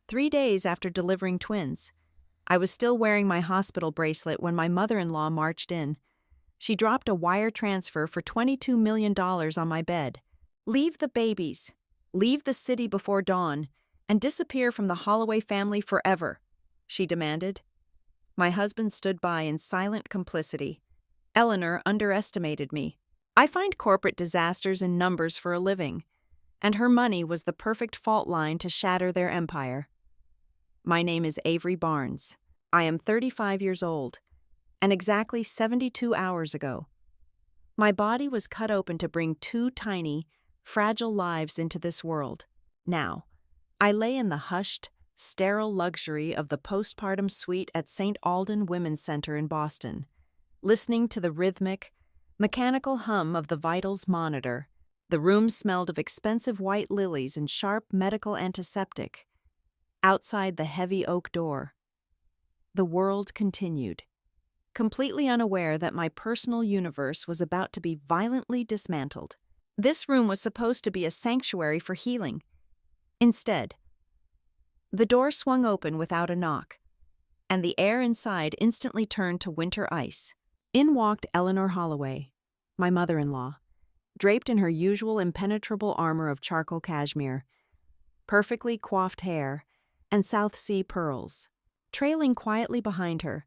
3 days after delivering twins. I was still wearing my hospital bracelet when my mother-in-law marched in. She dropped a wire transfer for $22 million on my bed. "Leave the babies, leave the city before dawn, and disappear from the Holloway family forever," she demanded. My husband stood by in silent complicity. Eleanor underestimated me. I find corporate disasters in numbers for a living, and her money was the perfect fault line to shatter their empire. My name is Avery Barnes. I am 35 years old, and exactly 72 hours ago, my body was cut open to bring two tiny, fragile lives into this world. Now, I lay in the hushed, sterile luxury of the postpartum suite at St. Alden Women's Center in Boston, listening to the rhythmic, mechanical hum of the vitals monitor. The room smelled of expensive white lilies and sharp medical antiseptic. Outside the heavy oak door, the world continued, completely unaware that my personal universe was about to be violently dismantled. This room was supposed to be a sanctuary for healing. Instead, the door swung open without a knock, and the air inside instantly turned to winter ice. In walked Eleanor Holloway, my mother-in-law, draped in her usual impenetrable armor of charcoal cashmere, perfectly coiffed hair, and South Sea pearls. Trailing quietly behind her,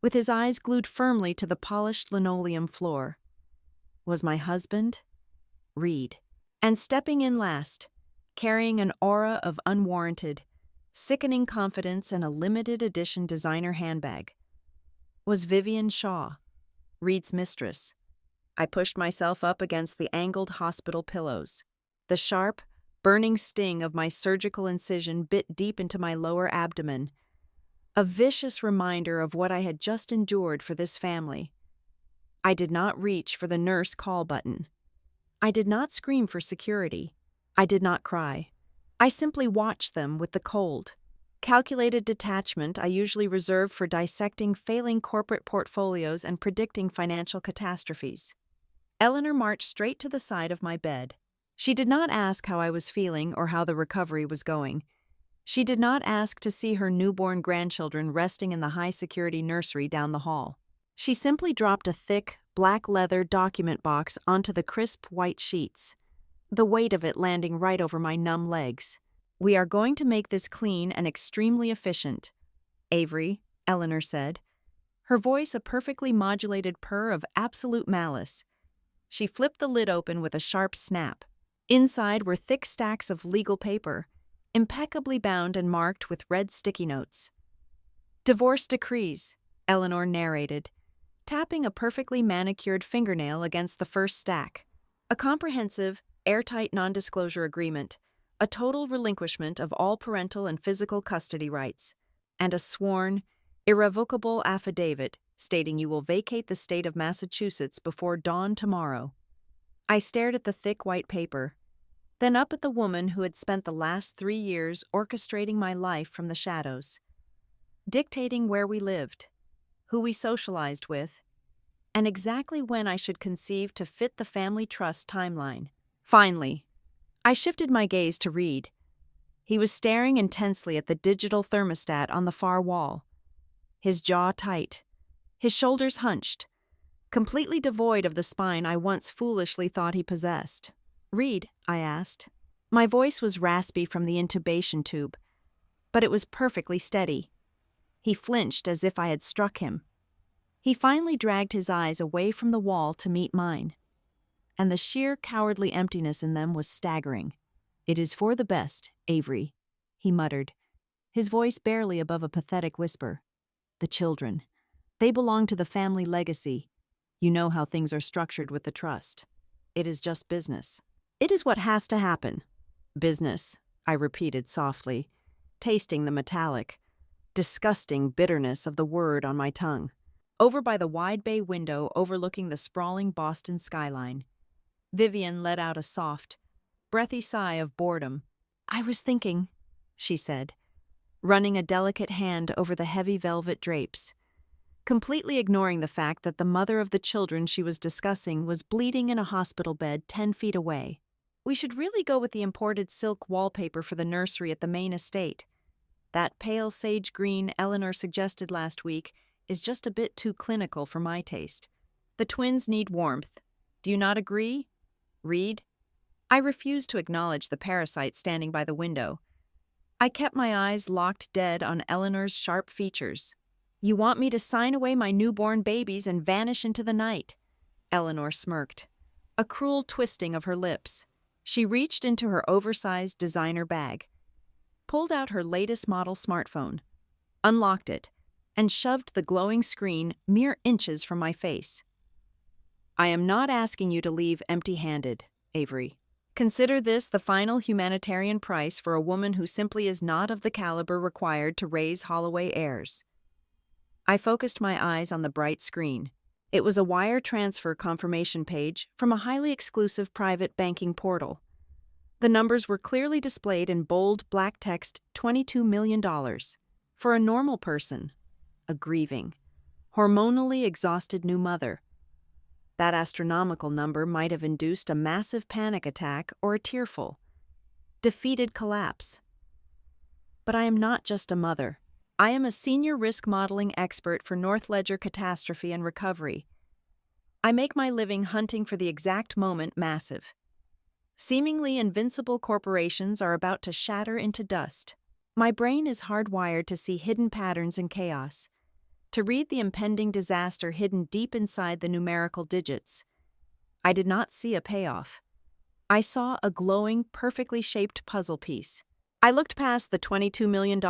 with his eyes glued firmly to the polished linoleum floor, was my husband, Reed. And stepping in last, carrying an aura of unwarranted, sickening confidence and a limited edition designer handbag, was Vivian Shaw, Reed's mistress. I pushed myself up against the angled hospital pillows. The sharp, burning sting of my surgical incision bit deep into my lower abdomen, a vicious reminder of what I had just endured for this family. I did not reach for the nurse call button. I did not scream for security. I did not cry. I simply watched them with the cold, calculated detachment I usually reserve for dissecting failing corporate portfolios and predicting financial catastrophes. Eleanor marched straight to the side of my bed. She did not ask how I was feeling or how the recovery was going. She did not ask to see her newborn grandchildren resting in the high-security nursery down the hall. She simply dropped a thick, black leather document box onto the crisp white sheets, the weight of it landing right over my numb legs. "We are going to make this clean and extremely efficient, Avery," Eleanor said, her voice a perfectly modulated purr of absolute malice. She flipped the lid open with a sharp snap. Inside were thick stacks of legal paper, impeccably bound and marked with red sticky notes. "Divorce decrees," Eleanor narrated, tapping a perfectly manicured fingernail against the first stack. "A comprehensive, airtight non-disclosure agreement, a total relinquishment of all parental and physical custody rights, and a sworn, irrevocable affidavit stating you will vacate the state of Massachusetts before dawn tomorrow." I stared at the thick white paper, then up at the woman who had spent the last 3 years orchestrating my life from the shadows, dictating where we lived, who we socialized with, and exactly when I should conceive to fit the family trust timeline. Finally, I shifted my gaze to Reed. He was staring intensely at the digital thermostat on the far wall, his jaw tight, his shoulders hunched, completely devoid of the spine I once foolishly thought he possessed. "Reed," I asked. My voice was raspy from the intubation tube, but it was perfectly steady. He flinched as if I had struck him. He finally dragged his eyes away from the wall to meet mine, and the sheer cowardly emptiness in them was staggering. "It is for the best, Avery," he muttered, his voice barely above a pathetic whisper. "The children. They belong to the family legacy. You know how things are structured with the trust. It is just business." "It is what has to happen." "Business," I repeated softly, tasting the metallic, disgusting bitterness of the word on my tongue. Over by the wide bay window overlooking the sprawling Boston skyline, Vivian let out a soft, breathy sigh of boredom. "I was thinking," she said, running a delicate hand over the heavy velvet drapes, completely ignoring the fact that the mother of the children she was discussing was bleeding in a hospital bed 10 feet away. "We should really go with the imported silk wallpaper for the nursery at the main estate. That pale sage green Eleanor suggested last week is just a bit too clinical for my taste. The twins need warmth. Do you not agree? Reed? I refused to acknowledge the parasite standing by the window. I kept my eyes locked dead on Eleanor's sharp features. You want me to sign away my newborn babies and vanish into the night? Eleanor smirked, a cruel twisting of her lips. She reached into her oversized designer bag, pulled out her latest model smartphone, unlocked it, and shoved the glowing screen mere inches from my face. I am not asking you to leave empty-handed, Avery. Consider this the final humanitarian price for a woman who simply is not of the caliber required to raise Holloway heirs. I focused my eyes on the bright screen. It was a wire transfer confirmation page from a highly exclusive private banking portal. The numbers were clearly displayed in bold black text, $22 million. For a normal person, a grieving, hormonally exhausted new mother. That astronomical number might have induced a massive panic attack or a tearful, defeated collapse. But I am not just a mother. I am a senior risk modeling expert for North Ledger Catastrophe and Recovery. I make my living hunting for the exact moment massive. Seemingly invincible corporations are about to shatter into dust. My brain is hardwired to see hidden patterns in chaos, to read the impending disaster hidden deep inside the numerical digits. I did not see a payoff. I saw a glowing, perfectly shaped puzzle piece. I looked past the $22 million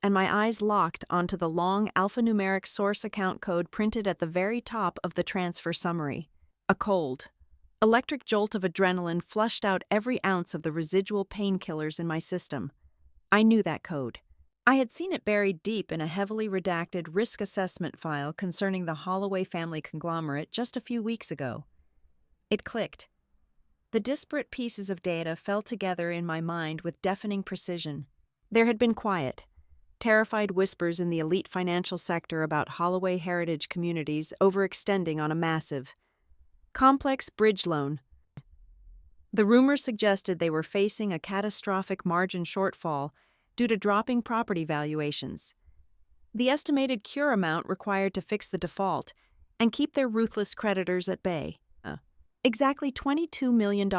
and my eyes locked onto the long alphanumeric source account code printed at the very top of the transfer summary. A cold, electric jolt of adrenaline flushed out every ounce of the residual painkillers in my system. I knew that code. I had seen it buried deep in a heavily redacted risk assessment file concerning the Holloway family conglomerate just a few weeks ago. It clicked. The disparate pieces of data fell together in my mind with deafening precision. There had been quiet, terrified whispers in the elite financial sector about Holloway heritage communities overextending on a massive, complex bridge loan. The rumors suggested they were facing a catastrophic margin shortfall due to dropping property valuations. The estimated cure amount required to fix the default and keep their ruthless creditors at bay. Exactly $22 million.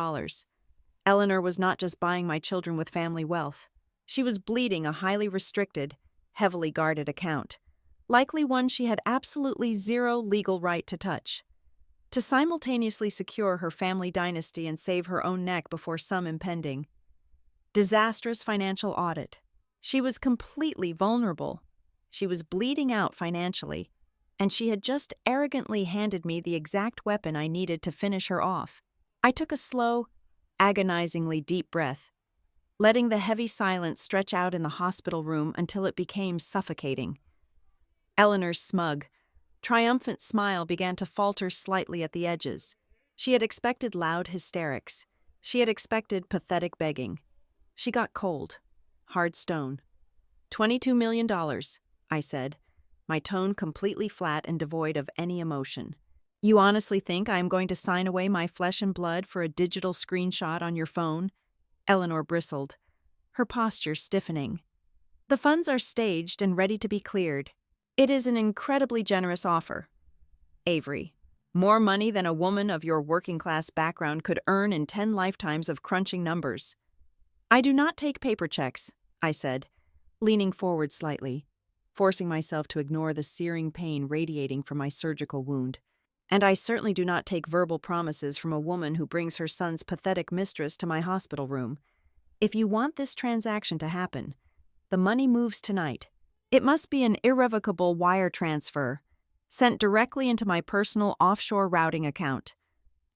Eleanor was not just buying my children with family wealth. She was bleeding a highly restricted, heavily guarded account, likely one she had absolutely zero legal right to touch. To simultaneously secure her family dynasty and save her own neck before some impending, disastrous financial audit. She was completely vulnerable. She was bleeding out financially, and she had just arrogantly handed me the exact weapon I needed to finish her off. I took a slow, agonizingly deep breath, letting the heavy silence stretch out in the hospital room until it became suffocating. Eleanor's smug, triumphant smile began to falter slightly at the edges. She had expected loud hysterics. She had expected pathetic begging. She got cold, hard stone. $22 million, I said, my tone completely flat and devoid of any emotion. You honestly think I am going to sign away my flesh and blood for a digital screenshot on your phone? Eleanor bristled, her posture stiffening. The funds are staged and ready to be cleared. It is an incredibly generous offer. Avery, more money than a woman of your working-class background could earn in 10 lifetimes of crunching numbers. I do not take paper checks, I said, leaning forward slightly, forcing myself to ignore the searing pain radiating from my surgical wound. And I certainly do not take verbal promises from a woman who brings her son's pathetic mistress to my hospital room. If you want this transaction to happen, the money moves tonight. It must be an irrevocable wire transfer, sent directly into my personal offshore routing account.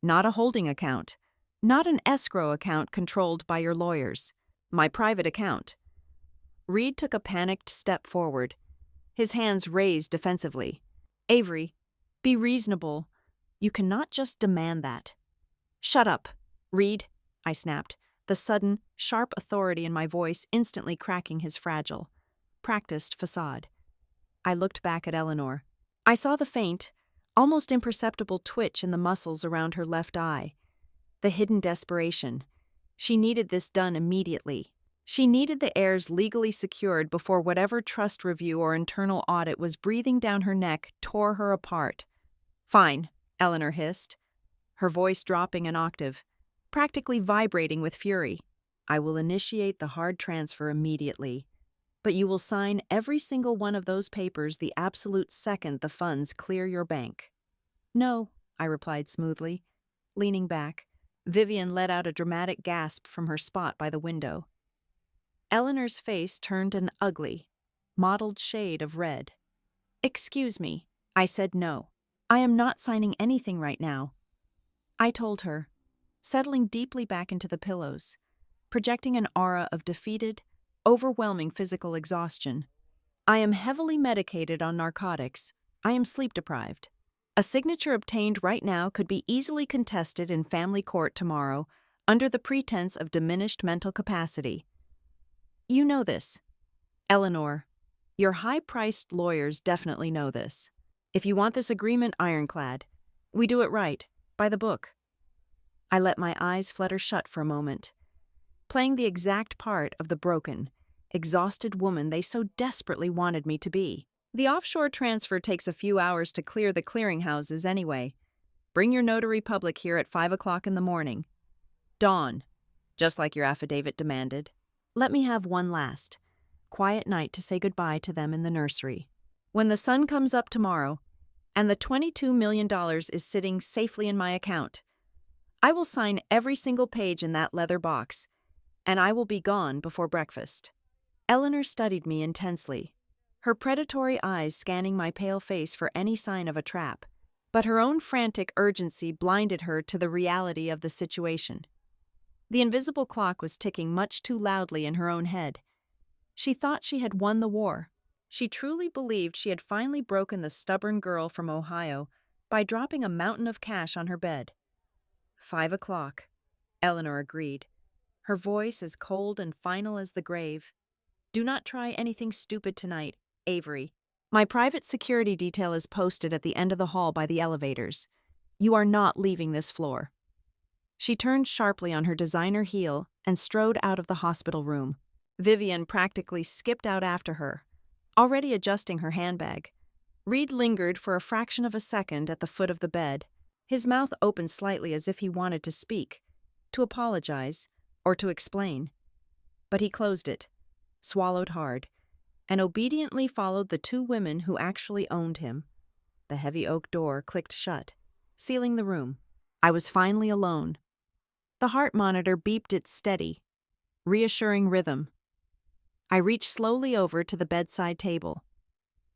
Not a holding account, not an escrow account controlled by your lawyers. My private account. Reed took a panicked step forward, his hands raised defensively. Avery, be reasonable. You cannot just demand that. Shut up, Reed, I snapped, the sudden, sharp authority in my voice instantly cracking his fragile, practiced facade. I looked back at Eleanor. I saw the faint, almost imperceptible twitch in the muscles around her left eye. The hidden desperation. She needed this done immediately. She needed the heirs legally secured before whatever trust review or internal audit was breathing down her neck tore her apart. "Fine," Eleanor hissed, her voice dropping an octave, practically vibrating with fury. "I will initiate the hard transfer immediately, but you will sign every single one of those papers the absolute second the funds clear your bank." "No," I replied smoothly. Leaning back, Vivian let out a dramatic gasp from her spot by the window. Eleanor's face turned an ugly, mottled shade of red. "Excuse me," I said. "No. I am not signing anything right now," I told her, settling deeply back into the pillows, projecting an aura of defeated, overwhelming physical exhaustion. "I am heavily medicated on narcotics. I am sleep-deprived. A signature obtained right now could be easily contested in family court tomorrow under the pretense of diminished mental capacity. You know this. Eleanor, your high-priced lawyers definitely know this. If you want this agreement ironclad, we do it right, by the book." I let my eyes flutter shut for a moment, playing the exact part of the broken, exhausted woman they so desperately wanted me to be. "The offshore transfer takes a few hours to clear the clearinghouses anyway. Bring your notary public here at 5 o'clock in the morning. Dawn, just like your affidavit demanded. Let me have one last, quiet night to say goodbye to them in the nursery. When the sun comes up tomorrow, and the $22 million is sitting safely in my account, I will sign every single page in that leather box, and I will be gone before breakfast." Eleanor studied me intensely, her predatory eyes scanning my pale face for any sign of a trap, but her own frantic urgency blinded her to the reality of the situation. The invisible clock was ticking much too loudly in her own head. She thought she had won the war. She truly believed she had finally broken the stubborn girl from Ohio by dropping a mountain of cash on her bed. 5 o'clock, Eleanor agreed, her voice as cold and final as the grave. "Do not try anything stupid tonight, Avery. My private security detail is posted at the end of the hall by the elevators. You are not leaving this floor." She turned sharply on her designer heel and strode out of the hospital room. Vivian practically skipped out after her, already adjusting her handbag. Reed lingered for a fraction of a second at the foot of the bed, his mouth open slightly as if he wanted to speak, to apologize, or to explain. But he closed it, swallowed hard, and obediently followed the two women who actually owned him. The heavy oak door clicked shut, sealing the room. I was finally alone. The heart monitor beeped its steady, reassuring rhythm. I reached slowly over to the bedside table,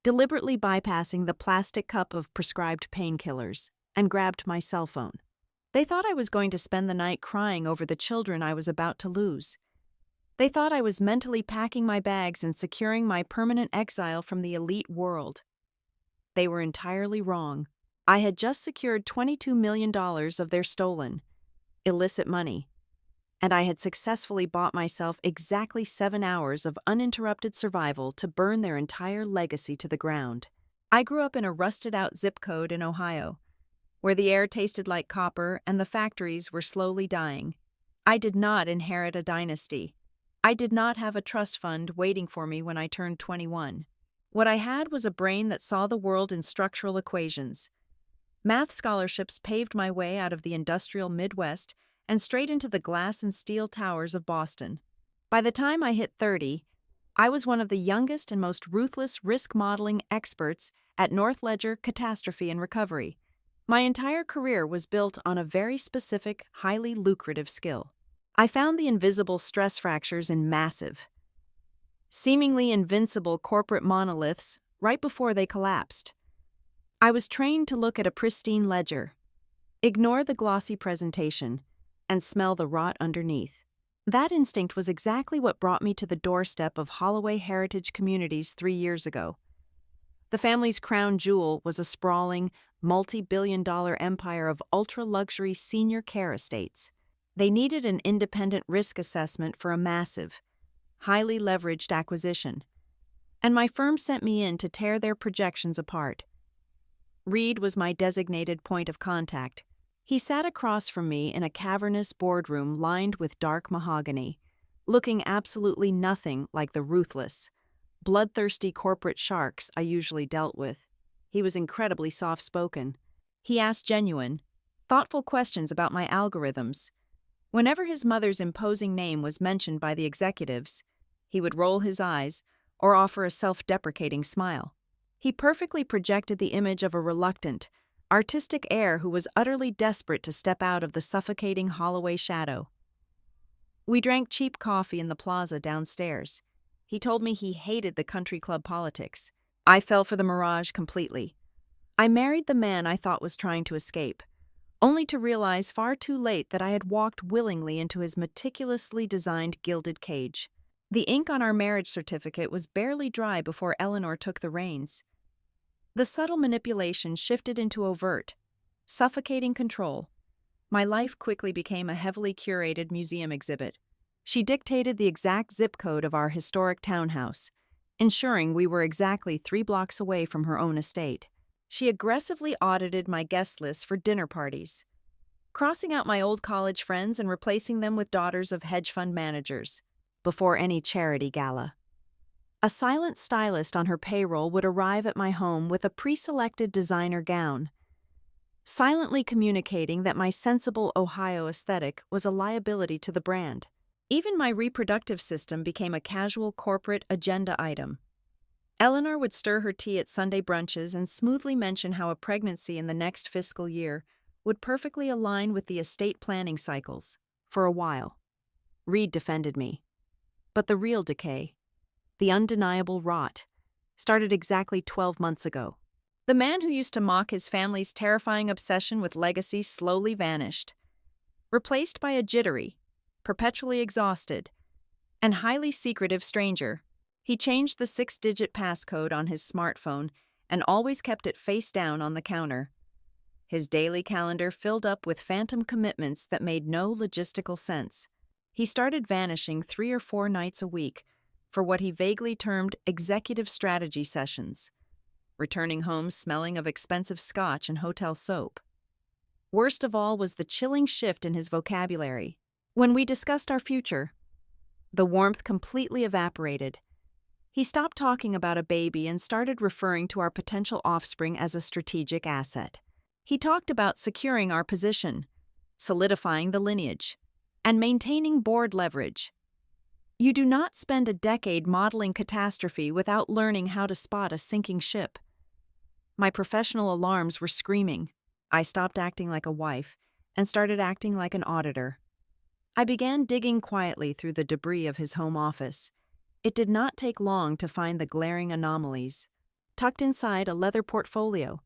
deliberately bypassing the plastic cup of prescribed painkillers, and grabbed my cell phone. They thought I was going to spend the night crying over the children I was about to lose. They thought I was mentally packing my bags and securing my permanent exile from the elite world. They were entirely wrong. I had just secured $22 million of their stolen, illicit money, and I had successfully bought myself exactly 7 hours of uninterrupted survival to burn their entire legacy to the ground. I grew up in a rusted-out zip code in Ohio, where the air tasted like copper and the factories were slowly dying. I did not inherit a dynasty. I did not have a trust fund waiting for me when I turned 21. What I had was a brain that saw the world in structural equations. Math scholarships paved my way out of the industrial Midwest and straight into the glass and steel towers of Boston. By the time I hit 30, I was one of the youngest and most ruthless risk modeling experts at North Ledger Catastrophe and Recovery. My entire career was built on a very specific, highly lucrative skill. I found the invisible stress fractures in massive, seemingly invincible corporate monoliths right before they collapsed. I was trained to look at a pristine ledger, ignore the glossy presentation, and smell the rot underneath. That instinct was exactly what brought me to the doorstep of Holloway Heritage Communities 3 years ago. The family's crown jewel was a sprawling, multi-billion-dollar empire of ultra-luxury senior care estates. They needed an independent risk assessment for a massive, highly leveraged acquisition, and my firm sent me in to tear their projections apart. Reed was my designated point of contact. He sat across from me in a cavernous boardroom lined with dark mahogany, looking absolutely nothing like the ruthless, bloodthirsty corporate sharks I usually dealt with. He was incredibly soft-spoken. He asked genuine, thoughtful questions about my algorithms. Whenever his mother's imposing name was mentioned by the executives, he would roll his eyes or offer a self-deprecating smile. He perfectly projected the image of a reluctant, artistic heir who was utterly desperate to step out of the suffocating Holloway shadow. We drank cheap coffee in the plaza downstairs. He told me he hated the country club politics. I fell for the mirage completely. I married the man I thought was trying to escape, only to realize far too late that I had walked willingly into his meticulously designed gilded cage. The ink on our marriage certificate was barely dry before Eleanor took the reins. The subtle manipulation shifted into overt, suffocating control. My life quickly became a heavily curated museum exhibit. She dictated the exact zip code of our historic townhouse, ensuring we were exactly 3 blocks away from her own estate. She aggressively audited my guest list for dinner parties, crossing out my old college friends and replacing them with daughters of hedge fund managers, before any charity gala. A silent stylist on her payroll would arrive at my home with a pre-selected designer gown, silently communicating that my sensible Ohio aesthetic was a liability to the brand. Even my reproductive system became a casual corporate agenda item. Eleanor would stir her tea at Sunday brunches and smoothly mention how a pregnancy in the next fiscal year would perfectly align with the estate planning cycles. For a while, Reed defended me. But the real decay, the undeniable rot, started exactly 12 months ago. The man who used to mock his family's terrifying obsession with legacy slowly vanished, replaced by a jittery, perpetually exhausted, and highly secretive stranger. He changed the 6-digit passcode on his smartphone and always kept it face down on the counter. His daily calendar filled up with phantom commitments that made no logistical sense. He started vanishing 3 or 4 nights a week for what he vaguely termed executive strategy sessions, returning home smelling of expensive scotch and hotel soap. Worst of all was the chilling shift in his vocabulary. When we discussed our future, the warmth completely evaporated. He stopped talking about a baby and started referring to our potential offspring as a strategic asset. He talked about securing our position, solidifying the lineage, and maintaining board leverage. You do not spend a decade modeling catastrophe without learning how to spot a sinking ship. My professional alarms were screaming. I stopped acting like a wife and started acting like an auditor. I began digging quietly through the debris of his home office. It did not take long to find the glaring anomalies. Tucked inside a leather portfolio,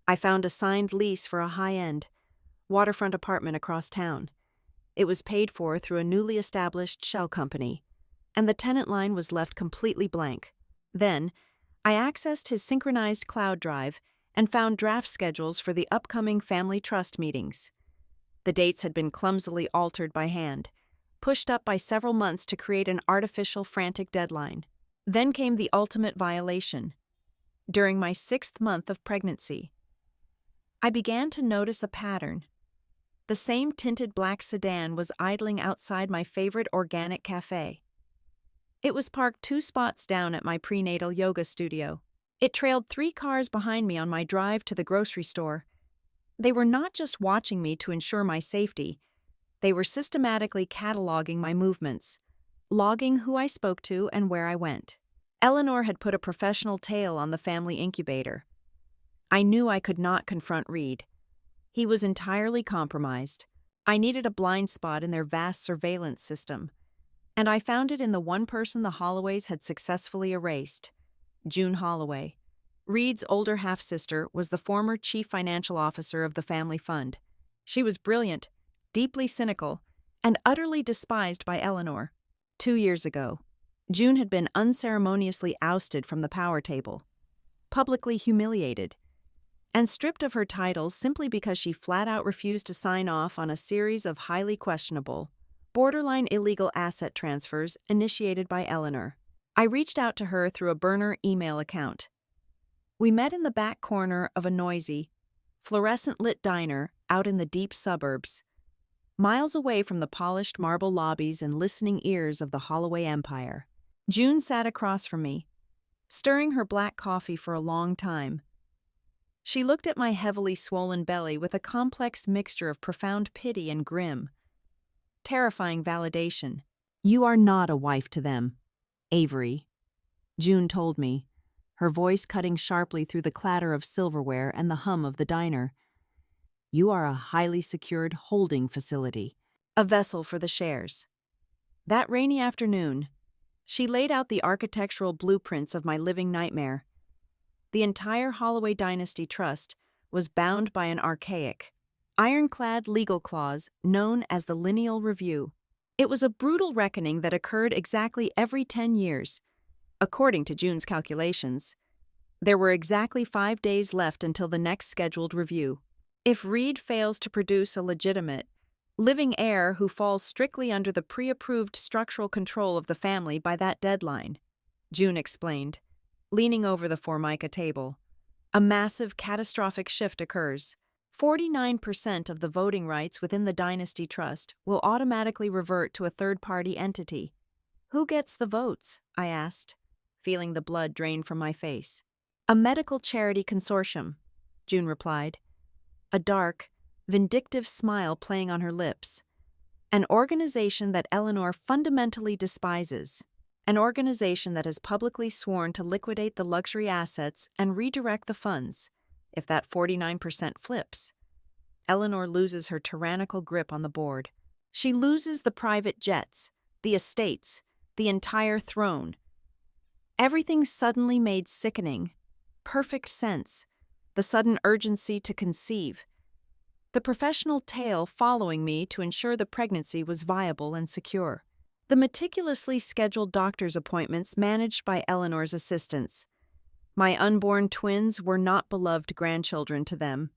I found a signed lease for a high-end, waterfront apartment across town. It was paid for through a newly established shell company, and the tenant line was left completely blank. Then, I accessed his synchronized cloud drive and found draft schedules for the upcoming family trust meetings. The dates had been clumsily altered by hand, pushed up by several months to create an artificial frantic deadline. Then came the ultimate violation. During my 6th month of pregnancy, I began to notice a pattern. The same tinted black sedan was idling outside my favorite organic cafe. It was parked 2 spots down at my prenatal yoga studio. It trailed 3 cars behind me on my drive to the grocery store. They were not just watching me to ensure my safety. They were systematically cataloging my movements, logging who I spoke to and where I went. Eleanor had put a professional tail on the family incubator. I knew I could not confront Reed. He was entirely compromised. I needed a blind spot in their vast surveillance system, and I found it in the one person the Holloways had successfully erased, June Holloway. Reed's older half-sister was the former chief financial officer of the family fund. She was brilliant, deeply cynical, and utterly despised by Eleanor. 2 years ago, June had been unceremoniously ousted from the power table, publicly humiliated, and stripped of her titles simply because she flat-out refused to sign off on a series of highly questionable, borderline illegal asset transfers initiated by Eleanor. I reached out to her through a burner email account. We met in the back corner of a noisy, fluorescent-lit diner out in the deep suburbs. miles away from the polished marble lobbies and listening ears of the Holloway Empire. June sat across from me, stirring her black coffee for a long time. She looked at my heavily swollen belly with a complex mixture of profound pity and grim, terrifying validation. "You are not a wife to them, Avery," June told me, her voice cutting sharply through the clatter of silverware and the hum of the diner. "You are a highly secured holding facility, a vessel for the shares." That rainy afternoon, she laid out the architectural blueprints of my living nightmare. The entire Holloway Dynasty Trust was bound by an archaic, ironclad legal clause known as the Lineal Review. It was a brutal reckoning that occurred exactly every 10 years. According to June's calculations, there were exactly 5 days left until the next scheduled review. If Reed fails to produce a legitimate, living heir who falls strictly under the pre-approved structural control of the family by that deadline, June explained, leaning over the Formica table, a massive catastrophic shift occurs. 49% of the voting rights within the Dynasty Trust will automatically revert to a third-party entity. "Who gets the votes?" I asked, feeling the blood drain from my face. "A medical charity consortium," June replied, a dark, vindictive smile playing on her lips. "An organization that Eleanor fundamentally despises. An organization that has publicly sworn to liquidate the luxury assets and redirect the funds, if that 49% flips. Eleanor loses her tyrannical grip on the board. She loses the private jets, the estates, the entire throne. Everything suddenly made sickening, perfect sense, the sudden urgency to conceive. The professional tail following me to ensure the pregnancy was viable and secure. The meticulously scheduled doctor's appointments managed by Eleanor's assistants. My unborn twins were not beloved grandchildren to them.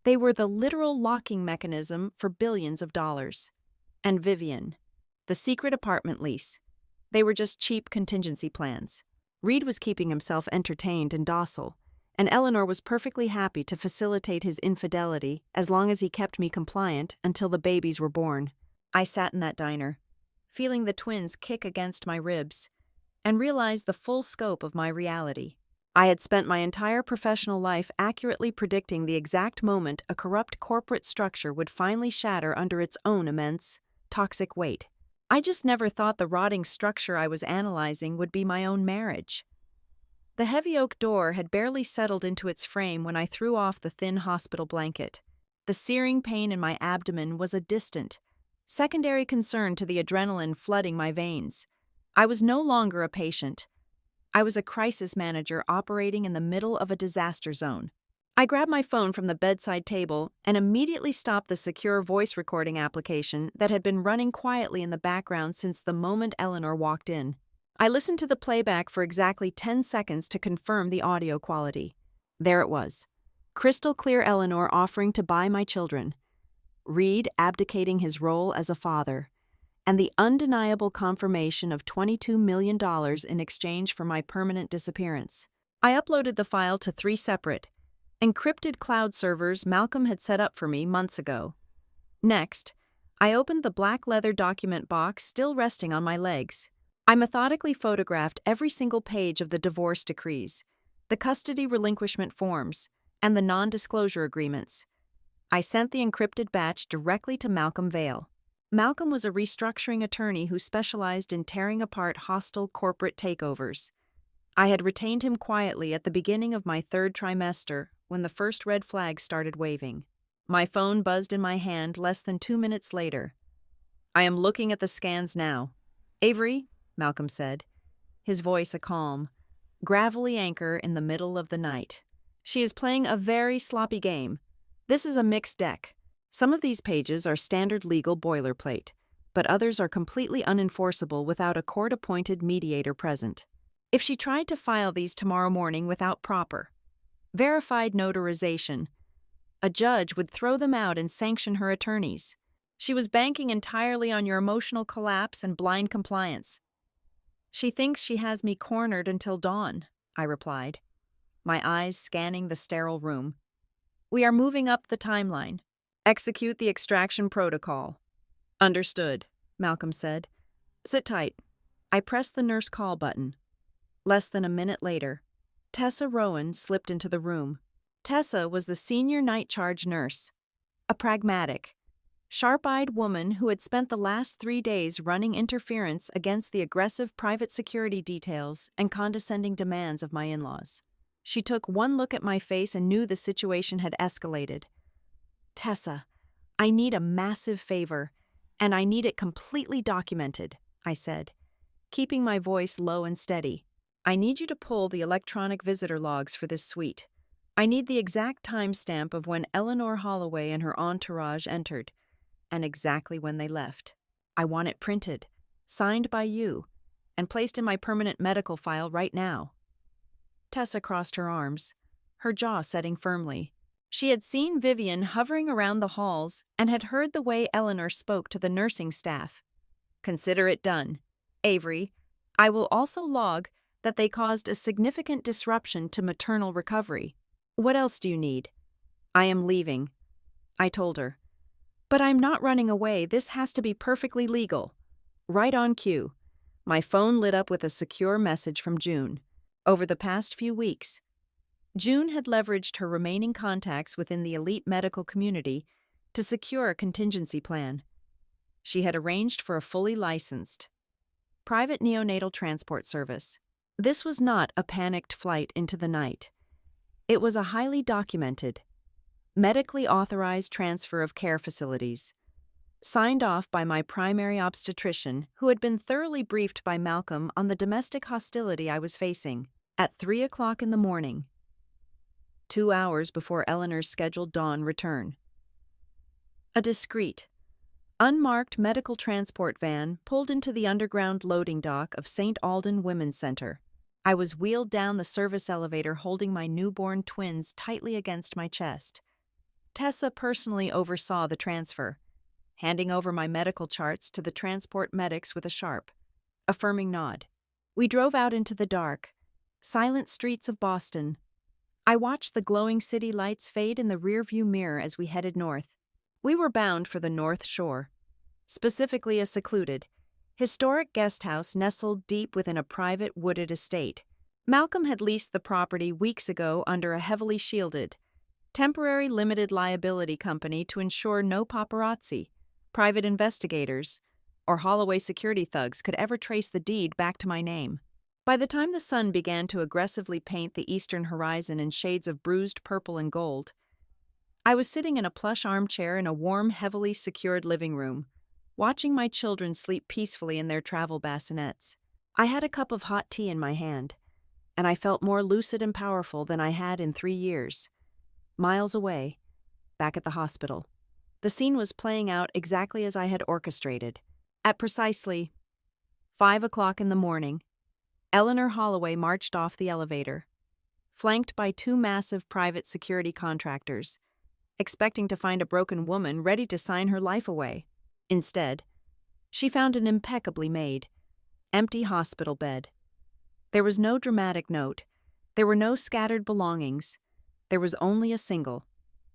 They were the literal locking mechanism for billions of dollars. And Vivian, the secret apartment lease. They were just cheap contingency plans. Reed was keeping himself entertained and docile, and Eleanor was perfectly happy to facilitate his infidelity as long as he kept me compliant until the babies were born. I sat in that diner, feeling the twins kick against my ribs, and realized the full scope of my reality. I had spent my entire professional life accurately predicting the exact moment a corrupt corporate structure would finally shatter under its own immense, toxic weight. I just never thought the rotting structure I was analyzing would be my own marriage. The heavy oak door had barely settled into its frame when I threw off the thin hospital blanket. The searing pain in my abdomen was a distant, secondary concern to the adrenaline flooding my veins. I was no longer a patient. I was a crisis manager operating in the middle of a disaster zone. I grabbed my phone from the bedside table and immediately stopped the secure voice recording application that had been running quietly in the background since the moment Eleanor walked in. I listened to the playback for exactly 10 seconds to confirm the audio quality. There it was. Crystal clear Eleanor offering to buy my children. Reed abdicating his role as a father. And the undeniable confirmation of $22 million in exchange for my permanent disappearance. I uploaded the file to 3 separate, encrypted cloud servers Malcolm had set up for me months ago. Next, I opened the black leather document box still resting on my legs. I methodically photographed every single page of the divorce decrees, the custody relinquishment forms, and the non-disclosure agreements. I sent the encrypted batch directly to Malcolm Vale. Malcolm was a restructuring attorney who specialized in tearing apart hostile corporate takeovers. I had retained him quietly at the beginning of my 3rd trimester when the first red flag started waving. My phone buzzed in my hand less than 2 minutes later. "I am looking at the scans now." "Avery," Malcolm said, his voice a calm, gravelly anchor in the middle of the night. "She is playing a very sloppy game. This is a mixed deck. Some of these pages are standard legal boilerplate, but others are completely unenforceable without a court-appointed mediator present. If she tried to file these tomorrow morning without proper, verified notarization, a judge would throw them out and sanction her attorneys. She was banking entirely on your emotional collapse and blind compliance." "She thinks she has me cornered until dawn," I replied, my eyes scanning the sterile room. "We are moving up the timeline. Execute the extraction protocol. Understood, Malcolm said. Sit tight. I pressed the nurse call button. Less than a minute later, Tessa Rowan slipped into the room. Tessa was the senior night charge nurse, a pragmatic, sharp-eyed woman who had spent the last 3 days running interference against the aggressive private security details and condescending demands of my in-laws. She took one look at my face and knew the situation had escalated. Tessa, I need a massive favor, and I need it completely documented, I said, keeping my voice low and steady. I need you to pull the electronic visitor logs for this suite. I need the exact timestamp of when Eleanor Holloway and her entourage entered, and exactly when they left. I want it printed, signed by you, and placed in my permanent medical file right now. Tessa crossed her arms, her jaw setting firmly. She had seen Vivian hovering around the halls and had heard the way Eleanor spoke to the nursing staff. Consider it done. Avery, I will also log that they caused a significant disruption to maternal recovery. What else do you need? I am leaving, I told her. But I'm not running away. This has to be perfectly legal. Right on cue. My phone lit up with a secure message from June. Over the past few weeks, June had leveraged her remaining contacts within the elite medical community to secure a contingency plan. She had arranged for a fully licensed, private neonatal transport service. This was not a panicked flight into the night. It was a highly documented, medically authorized transfer of care facilities, signed off by my primary obstetrician, who had been thoroughly briefed by Malcolm on the domestic hostility I was facing, at 3 o'clock in the morning, 2 hours before Eleanor's scheduled dawn return. A discreet, unmarked medical transport van pulled into the underground loading dock of St. Aldan Women's Center. I was wheeled down the service elevator holding my newborn twins tightly against my chest. Tessa personally oversaw the transfer, handing over my medical charts to the transport medics with a sharp, affirming nod. We drove out into the dark, silent streets of Boston. I watched the glowing city lights fade in the rearview mirror as we headed north. We were bound for the North Shore, specifically a secluded, historic guest house nestled deep within a private wooded estate. Malcolm had leased the property weeks ago under a heavily shielded, temporary limited liability company to ensure no paparazzi, private investigators, or Holloway security thugs could ever trace the deed back to my name. By the time the sun began to aggressively paint the eastern horizon in shades of bruised purple and gold, I was sitting in a plush armchair in a warm, heavily secured living room, watching my children sleep peacefully in their travel bassinets. I had a cup of hot tea in my hand, and I felt more lucid and powerful than I had in 3 years. Miles away, back at the hospital, the scene was playing out exactly as I had orchestrated. At precisely 5 o'clock in the morning, Eleanor Holloway marched off the elevator, flanked by 2 massive private security contractors, expecting to find a broken woman ready to sign her life away. Instead, she found an impeccably made, empty hospital bed. There was no dramatic note. There were no scattered belongings. There was only a single,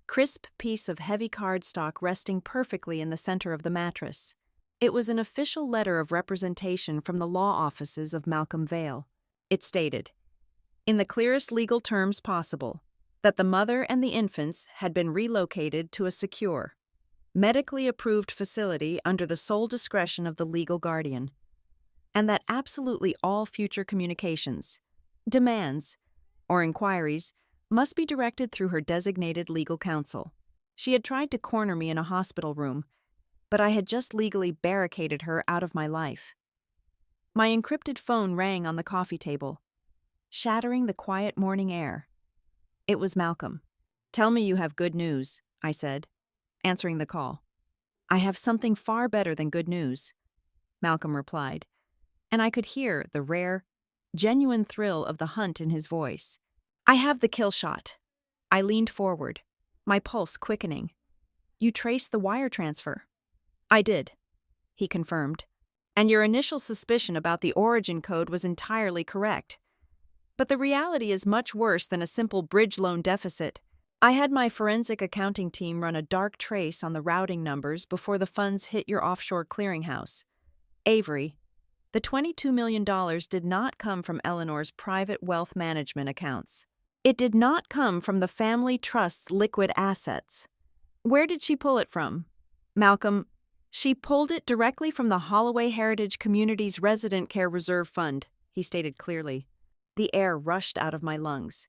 crisp piece of heavy cardstock resting perfectly in the center of the mattress. It was an official letter of representation from the law offices of Malcolm Vale. It stated, in the clearest legal terms possible, that the mother and the infants had been relocated to a secure, medically approved facility under the sole discretion of the legal guardian, and that absolutely all future communications, demands, or inquiries must be directed through her designated legal counsel. She had tried to corner me in a hospital room, but I had just legally barricaded her out of my life. My encrypted phone rang on the coffee table, shattering the quiet morning air. It was Malcolm. "Tell me you have good news," I said, answering the call. "I have something far better than good news," Malcolm replied, and I could hear the rare, genuine thrill of the hunt in his voice. "I have the kill shot." I leaned forward, my pulse quickening. "You traced the wire transfer?" "I did," he confirmed, "and your initial suspicion about the origin code was entirely correct. But the reality is much worse than a simple bridge loan deficit. I had my forensic accounting team run a dark trace on the routing numbers before the funds hit your offshore clearinghouse. Avery, the $22 million did not come from Eleanor's private wealth management accounts. It did not come from the family trust's liquid assets. Where did she pull it from? Malcolm, she pulled it directly from the Holloway Heritage Community's Resident Care Reserve Fund, he stated clearly. The air rushed out of my lungs.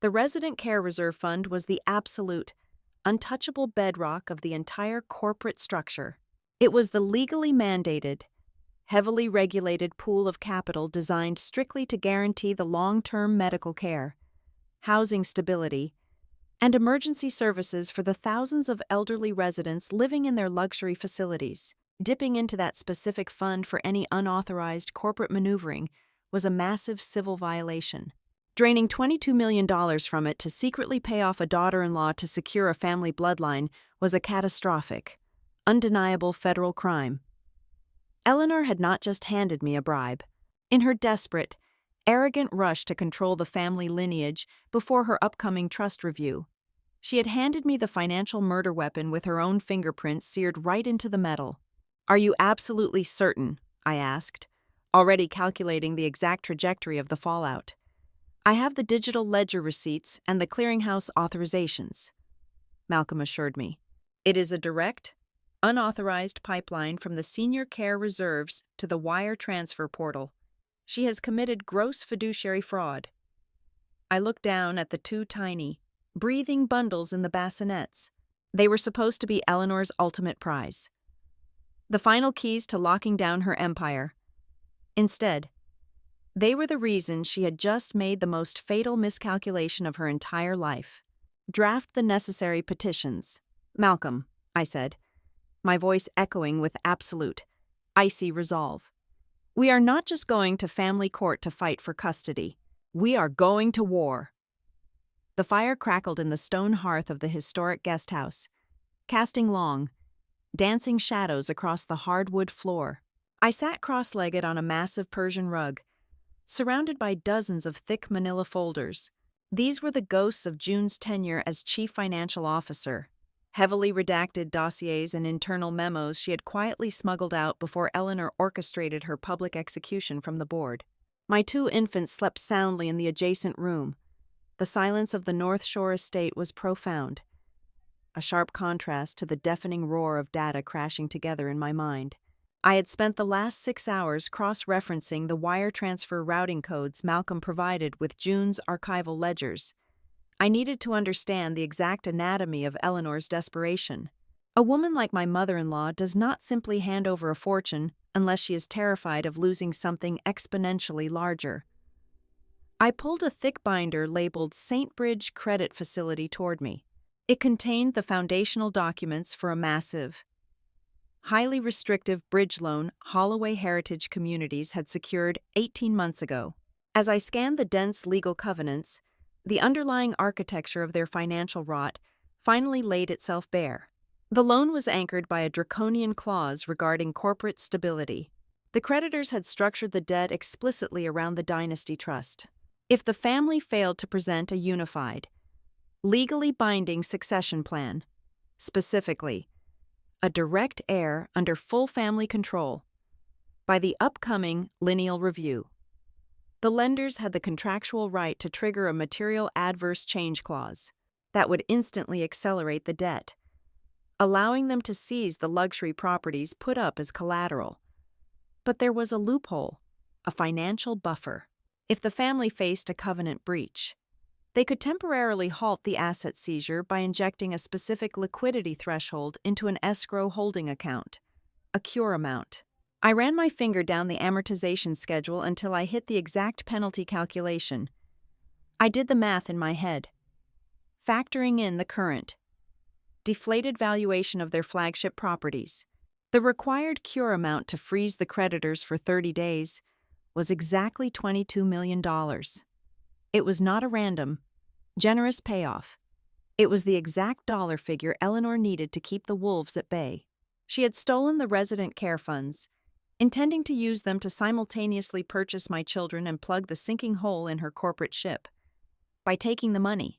The Resident Care Reserve Fund was the absolute, untouchable bedrock of the entire corporate structure. It was the legally mandated, heavily regulated pool of capital designed strictly to guarantee the long-term medical care, housing stability, and emergency services for the thousands of elderly residents living in their luxury facilities. Dipping into that specific fund for any unauthorized corporate maneuvering was a massive civil violation. Draining $22 million from it to secretly pay off a daughter-in-law to secure a family bloodline was a catastrophic, undeniable federal crime. Eleanor had not just handed me a bribe. In her desperate, arrogant rush to control the family lineage before her upcoming trust review, she had handed me the financial murder weapon with her own fingerprints seared right into the metal. "Are you absolutely certain?" I asked, already calculating the exact trajectory of the fallout. "I have the digital ledger receipts and the clearinghouse authorizations," Malcolm assured me. "It is a direct, unauthorized pipeline from the senior care reserves to the wire transfer portal. She has committed gross fiduciary fraud." I looked down at the two tiny, breathing bundles in the bassinets. They were supposed to be Eleanor's ultimate prize, the final keys to locking down her empire. Instead, they were the reason she had just made the most fatal miscalculation of her entire life. "Draft the necessary petitions." "Malcolm," I said, my voice echoing with absolute, icy resolve. "We are not just going to family court to fight for custody. We are going to war." The fire crackled in the stone hearth of the historic guest house, casting long, dancing shadows across the hardwood floor. I sat cross-legged on a massive Persian rug, surrounded by dozens of thick manila folders. These were the ghosts of June's tenure as chief financial officer, heavily redacted dossiers and internal memos she had quietly smuggled out before Eleanor orchestrated her public execution from the board. My two infants slept soundly in the adjacent room. The silence of the North Shore estate was profound, a sharp contrast to the deafening roar of data crashing together in my mind. I had spent the last 6 hours cross-referencing the wire transfer routing codes Malcolm provided with June's archival ledgers. I needed to understand the exact anatomy of Eleanor's desperation. A woman like my mother-in-law does not simply hand over a fortune unless she is terrified of losing something exponentially larger. I pulled a thick binder labeled St. Bridge Credit Facility toward me. It contained the foundational documents for a massive, highly restrictive bridge loan Holloway Heritage Communities had secured 18 months ago. As I scanned the dense legal covenants, the underlying architecture of their financial rot finally laid itself bare. The loan was anchored by a draconian clause regarding corporate stability. The creditors had structured the debt explicitly around the dynasty trust. If the family failed to present a unified, legally binding succession plan, specifically, a direct heir under full family control, by the upcoming lineal review, the lenders had the contractual right to trigger a material adverse change clause that would instantly accelerate the debt, allowing them to seize the luxury properties put up as collateral. But there was a loophole, a financial buffer. If the family faced a covenant breach, they could temporarily halt the asset seizure by injecting a specific liquidity threshold into an escrow holding account, a cure amount. I ran my finger down the amortization schedule until I hit the exact penalty calculation. I did the math in my head, factoring in the current, deflated valuation of their flagship properties. The required cure amount to freeze the creditors for 30 days was exactly $22 million. It was not a random, generous payoff. It was the exact dollar figure Eleanor needed to keep the wolves at bay. She had stolen the resident care funds, intending to use them to simultaneously purchase my children and plug the sinking hole in her corporate ship. By taking the money,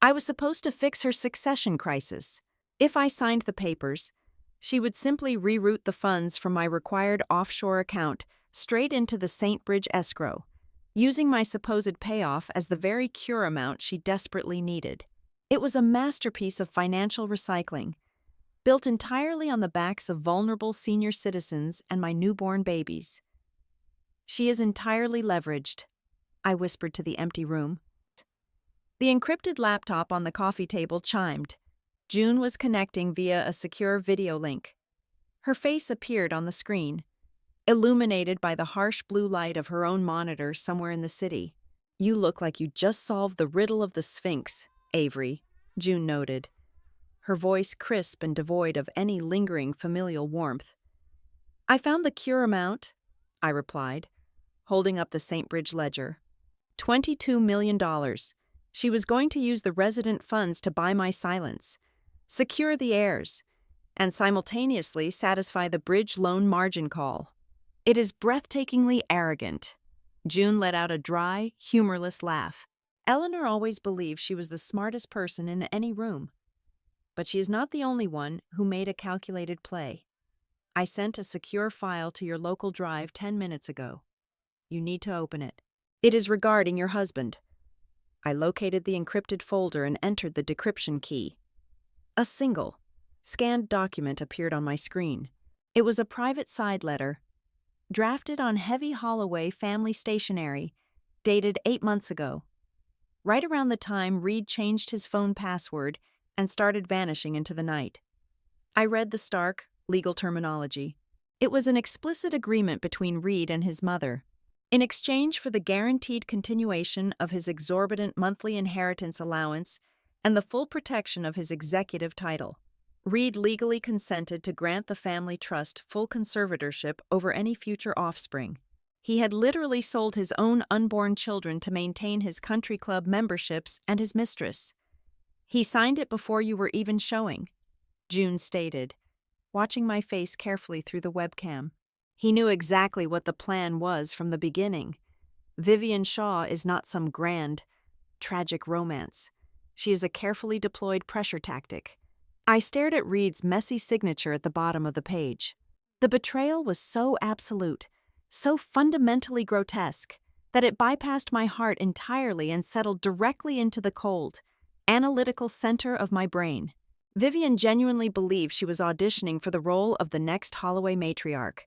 I was supposed to fix her succession crisis. If I signed the papers, she would simply reroute the funds from my required offshore account straight into the St. Bridge escrow, using my supposed payoff as the very cure amount she desperately needed. It was a masterpiece of financial recycling, built entirely on the backs of vulnerable senior citizens and my newborn babies. She is entirely leveraged, I whispered to the empty room. The encrypted laptop on the coffee table chimed. June was connecting via a secure video link. Her face appeared on the screen, illuminated by the harsh blue light of her own monitor somewhere in the city. "You look like you just solved the riddle of the Sphinx, Avery," June noted, her voice crisp and devoid of any lingering familial warmth. "I found the cure amount," I replied, holding up the St. Bridge ledger. $22 million. She was going to use the resident funds to buy my silence, secure the heirs, and simultaneously satisfy the bridge loan margin call. It is breathtakingly arrogant. June let out a dry, humorless laugh. Eleanor always believed she was the smartest person in any room. But she is not the only one who made a calculated play. I sent a secure file to your local drive 10 minutes ago. You need to open it. It is regarding your husband. I located the encrypted folder and entered the decryption key. A single, scanned document appeared on my screen. It was a private side letter, drafted on heavy Holloway family stationery, dated 8 months ago, right around the time Reed changed his phone password and started vanishing into the night. I read the stark, legal terminology. It was an explicit agreement between Reed and his mother. In exchange for the guaranteed continuation of his exorbitant monthly inheritance allowance and the full protection of his executive title, Reed legally consented to grant the family trust full conservatorship over any future offspring. He had literally sold his own unborn children to maintain his country club memberships and his mistress. "He signed it before you were even showing," June stated, watching my face carefully through the webcam. "He knew exactly what the plan was from the beginning. Vivian Shaw is not some grand, tragic romance. She is a carefully deployed pressure tactic." I stared at Reed's messy signature at the bottom of the page. The betrayal was so absolute, so fundamentally grotesque, that it bypassed my heart entirely and settled directly into the cold, analytical center of my brain. Vivian genuinely believed she was auditioning for the role of the next Holloway matriarch.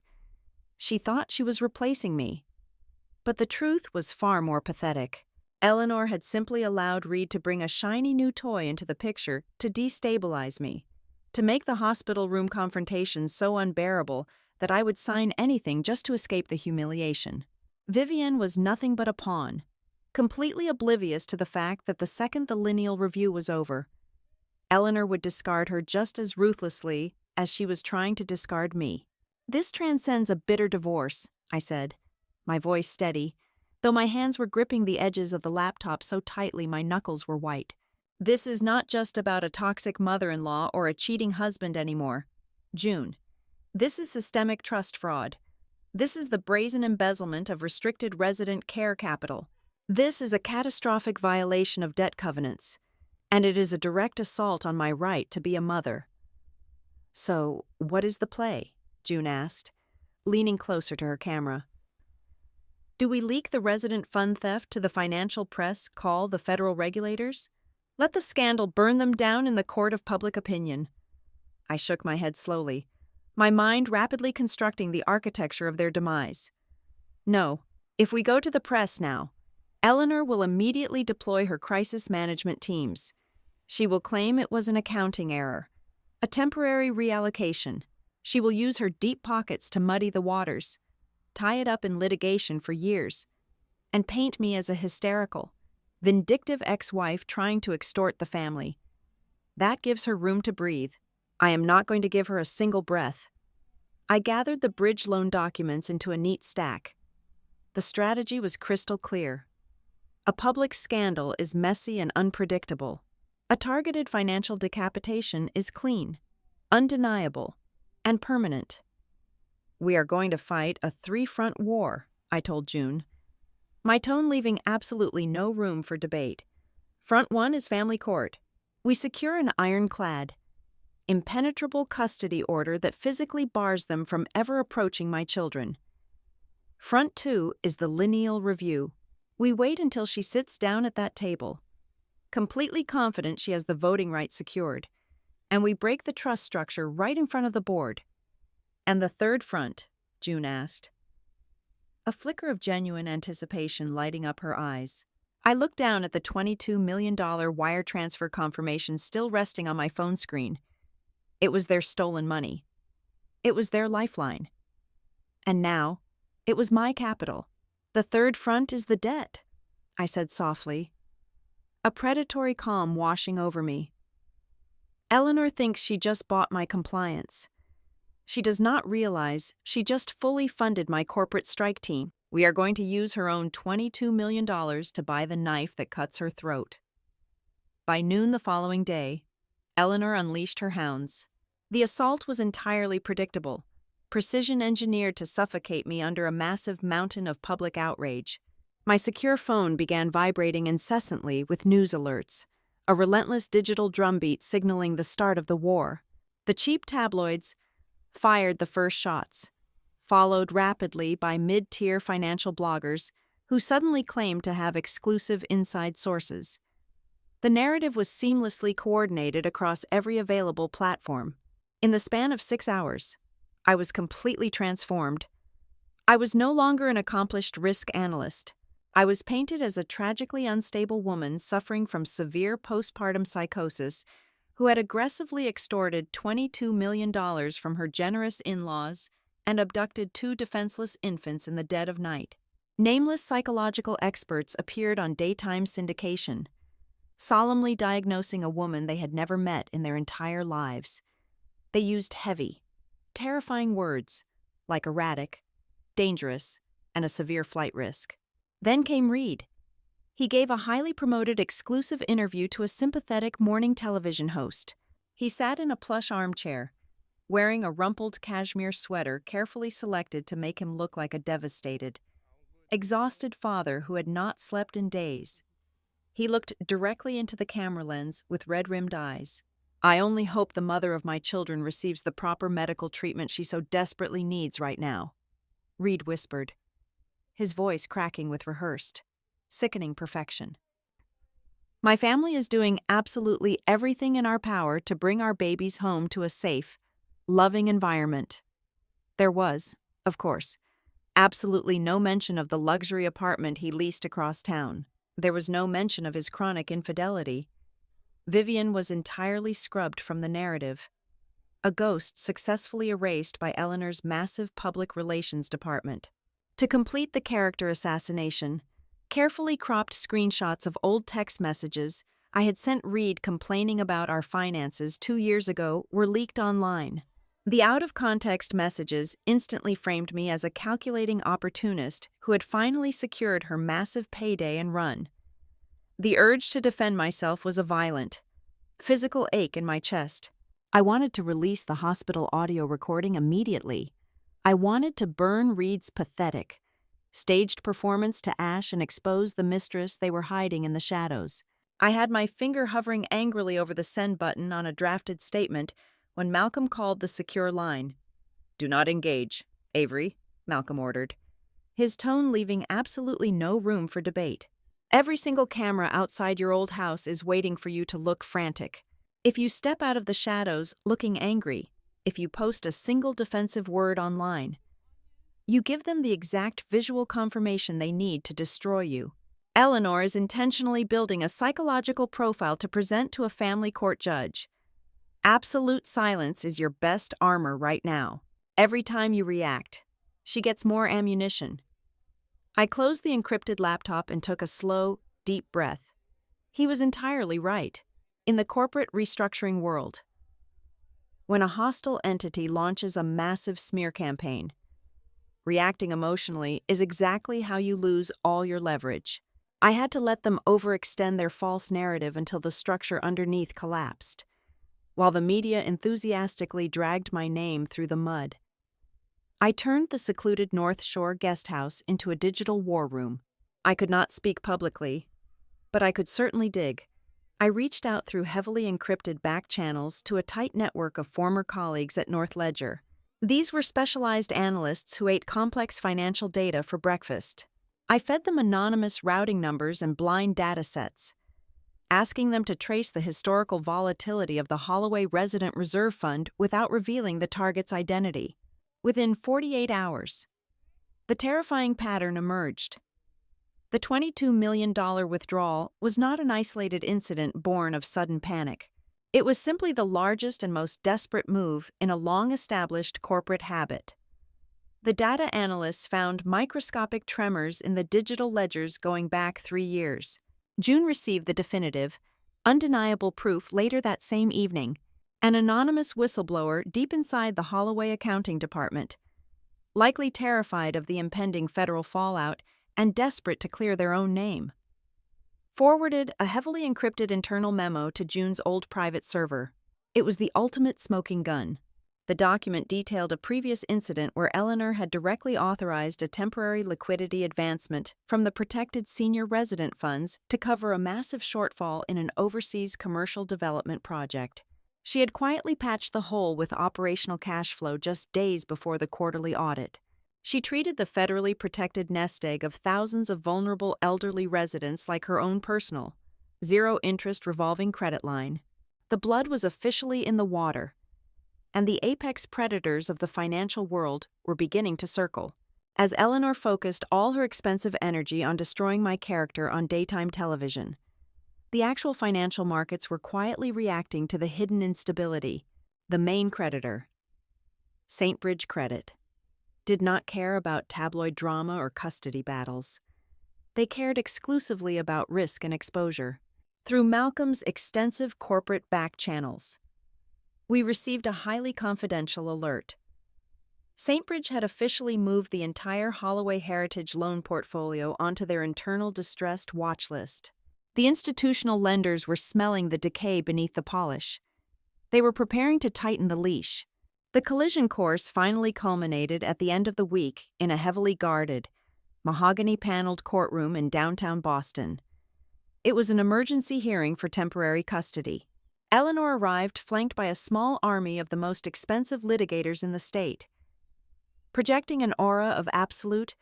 She thought she was replacing me. But the truth was far more pathetic. Eleanor had simply allowed Reed to bring a shiny new toy into the picture to destabilize me, to make the hospital room confrontation so unbearable that I would sign anything just to escape the humiliation. Vivian was nothing but a pawn, completely oblivious to the fact that the second the lineal review was over, Eleanor would discard her just as ruthlessly as she was trying to discard me. "This transcends a bitter divorce," I said, my voice steady, though my hands were gripping the edges of the laptop so tightly my knuckles were white. "This is not just about a toxic mother-in-law or a cheating husband anymore. June, this is systemic trust fraud. This is the brazen embezzlement of restricted resident care capital. This is a catastrophic violation of debt covenants, and it is a direct assault on my right to be a mother." "So, what is the play?" June asked, leaning closer to her camera. "Do we leak the resident fund theft to the financial press, call the federal regulators? Let the scandal burn them down in the court of public opinion." I shook my head slowly, my mind rapidly constructing the architecture of their demise. "No, if we go to the press now, Eleanor will immediately deploy her crisis management teams. She will claim it was an accounting error, a temporary reallocation. She will use her deep pockets to muddy the waters, tie it up in litigation for years, and paint me as a hysterical, vindictive ex-wife trying to extort the family. That gives her room to breathe. I am not going to give her a single breath." I gathered the bridge loan documents into a neat stack. The strategy was crystal clear. A public scandal is messy and unpredictable. A targeted financial decapitation is clean, undeniable, and permanent. "We are going to fight a three-front war," I told June, my tone leaving absolutely no room for debate. Front one is family court. We secure an ironclad, impenetrable custody order that physically bars them from ever approaching my children. Front two is the lineal review. We wait until she sits down at that table, completely confident she has the voting rights secured, and we break the trust structure right in front of the board. And the third front? June asked, a flicker of genuine anticipation lighting up her eyes. I looked down at the $22 million wire transfer confirmation still resting on my phone screen. It was their stolen money. It was their lifeline. And now, it was my capital. The third front is the debt, I said softly, a predatory calm washing over me. Eleanor thinks she just bought my compliance. She does not realize she just fully funded my corporate strike team. We are going to use her own $22 million to buy the knife that cuts her throat. By noon the following day, Eleanor unleashed her hounds. The assault was entirely predictable, precision engineered to suffocate me under a massive mountain of public outrage. My secure phone began vibrating incessantly with news alerts, a relentless digital drumbeat signaling the start of the war. The cheap tabloids fired the first shots, followed rapidly by mid-tier financial bloggers who suddenly claimed to have exclusive inside sources. The narrative was seamlessly coordinated across every available platform. In the span of 6 hours, I was completely transformed. I was no longer an accomplished risk analyst. I was painted as a tragically unstable woman suffering from severe postpartum psychosis who had aggressively extorted $22 million from her generous in-laws and abducted 2 defenseless infants in the dead of night. Nameless psychological experts appeared on daytime syndication, solemnly diagnosing a woman they had never met in their entire lives. They used heavy, terrifying words like erratic, dangerous, and a severe flight risk. Then came Reed. He gave a highly promoted exclusive interview to a sympathetic morning television host. He sat in a plush armchair, wearing a rumpled cashmere sweater carefully selected to make him look like a devastated, exhausted father who had not slept in days. He looked directly into the camera lens with red-rimmed eyes. I only hope the mother of my children receives the proper medical treatment she so desperately needs right now, Reed whispered, his voice cracking with rehearsed, sickening perfection. My family is doing absolutely everything in our power to bring our babies home to a safe, loving environment. There was, of course, absolutely no mention of the luxury apartment he leased across town. There was no mention of his chronic infidelity. Vivian was entirely scrubbed from the narrative, a ghost successfully erased by Eleanor's massive public relations department. To complete the character assassination, carefully cropped screenshots of old text messages I had sent Reed complaining about our finances 2 years ago were leaked online. The out-of-context messages instantly framed me as a calculating opportunist who had finally secured her massive payday and run. The urge to defend myself was a violent, physical ache in my chest. I wanted to release the hospital audio recording immediately. I wanted to burn Reed's pathetic, staged performance to ash and expose the mistress they were hiding in the shadows. I had my finger hovering angrily over the send button on a drafted statement when Malcolm called the secure line. "Do not engage, Avery," Malcolm ordered, his tone leaving absolutely no room for debate. "Every single camera outside your old house is waiting for you to look frantic. If you step out of the shadows looking angry, if you post a single defensive word online, you give them the exact visual confirmation they need to destroy you. Eleanor is intentionally building a psychological profile to present to a family court judge. Absolute silence is your best armor right now. Every time you react, she gets more ammunition." I closed the encrypted laptop and took a slow, deep breath. He was entirely right. In the corporate restructuring world, when a hostile entity launches a massive smear campaign, reacting emotionally is exactly how you lose all your leverage. I had to let them overextend their false narrative until the structure underneath collapsed, while the media enthusiastically dragged my name through the mud. I turned the secluded North Shore guest house into a digital war room. I could not speak publicly, but I could certainly dig. I reached out through heavily encrypted back channels to a tight network of former colleagues at North Ledger. These were specialized analysts who ate complex financial data for breakfast. I fed them anonymous routing numbers and blind data sets, asking them to trace the historical volatility of the Holloway Resident Reserve Fund without revealing the target's identity. Within 48 hours, the terrifying pattern emerged. The $22 million withdrawal was not an isolated incident born of sudden panic. It was simply the largest and most desperate move in a long-established corporate habit. The data analysts found microscopic tremors in the digital ledgers going back 3 years. June received the definitive, undeniable proof later that same evening, an anonymous whistleblower deep inside the Holloway accounting department, likely terrified of the impending federal fallout and desperate to clear their own name, forwarded a heavily encrypted internal memo to June's old private server. It was the ultimate smoking gun. The document detailed a previous incident where Eleanor had directly authorized a temporary liquidity advancement from the protected senior resident funds to cover a massive shortfall in an overseas commercial development project. She had quietly patched the hole with operational cash flow just days before the quarterly audit. She treated the federally protected nest egg of thousands of vulnerable elderly residents like her own personal, zero-interest revolving credit line. The blood was officially in the water, and the apex predators of the financial world were beginning to circle. As Eleanor focused all her expensive energy on destroying my character on daytime television, the actual financial markets were quietly reacting to the hidden instability. The main creditor, St. Bridge Credit, did not care about tabloid drama or custody battles. They cared exclusively about risk and exposure. Through Malcolm's extensive corporate back channels, we received a highly confidential alert. St. Bridge had officially moved the entire Holloway Heritage loan portfolio onto their internal distressed watch list. The institutional lenders were smelling the decay beneath the polish. They were preparing to tighten the leash. The collision course finally culminated at the end of the week in a heavily guarded, mahogany-paneled courtroom in downtown Boston. It was an emergency hearing for temporary custody. Eleanor arrived flanked by a small army of the most expensive litigators in the state, projecting an aura of absolute,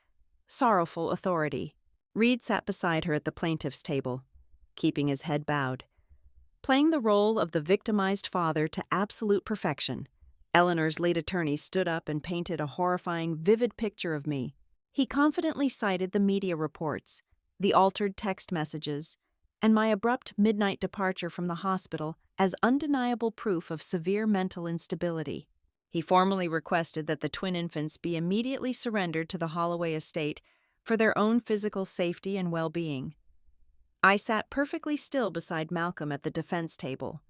sorrowful authority. Reed sat beside her at the plaintiff's table, keeping his head bowed, playing the role of the victimized father to absolute perfection. Eleanor's lead attorney stood up and painted a horrifying, vivid picture of me. He confidently cited the media reports, the altered text messages, and my abrupt midnight departure from the hospital as undeniable proof of severe mental instability. He formally requested that the twin infants be immediately surrendered to the Holloway estate for their own physical safety and well-being. I sat perfectly still beside Malcolm at the defense table.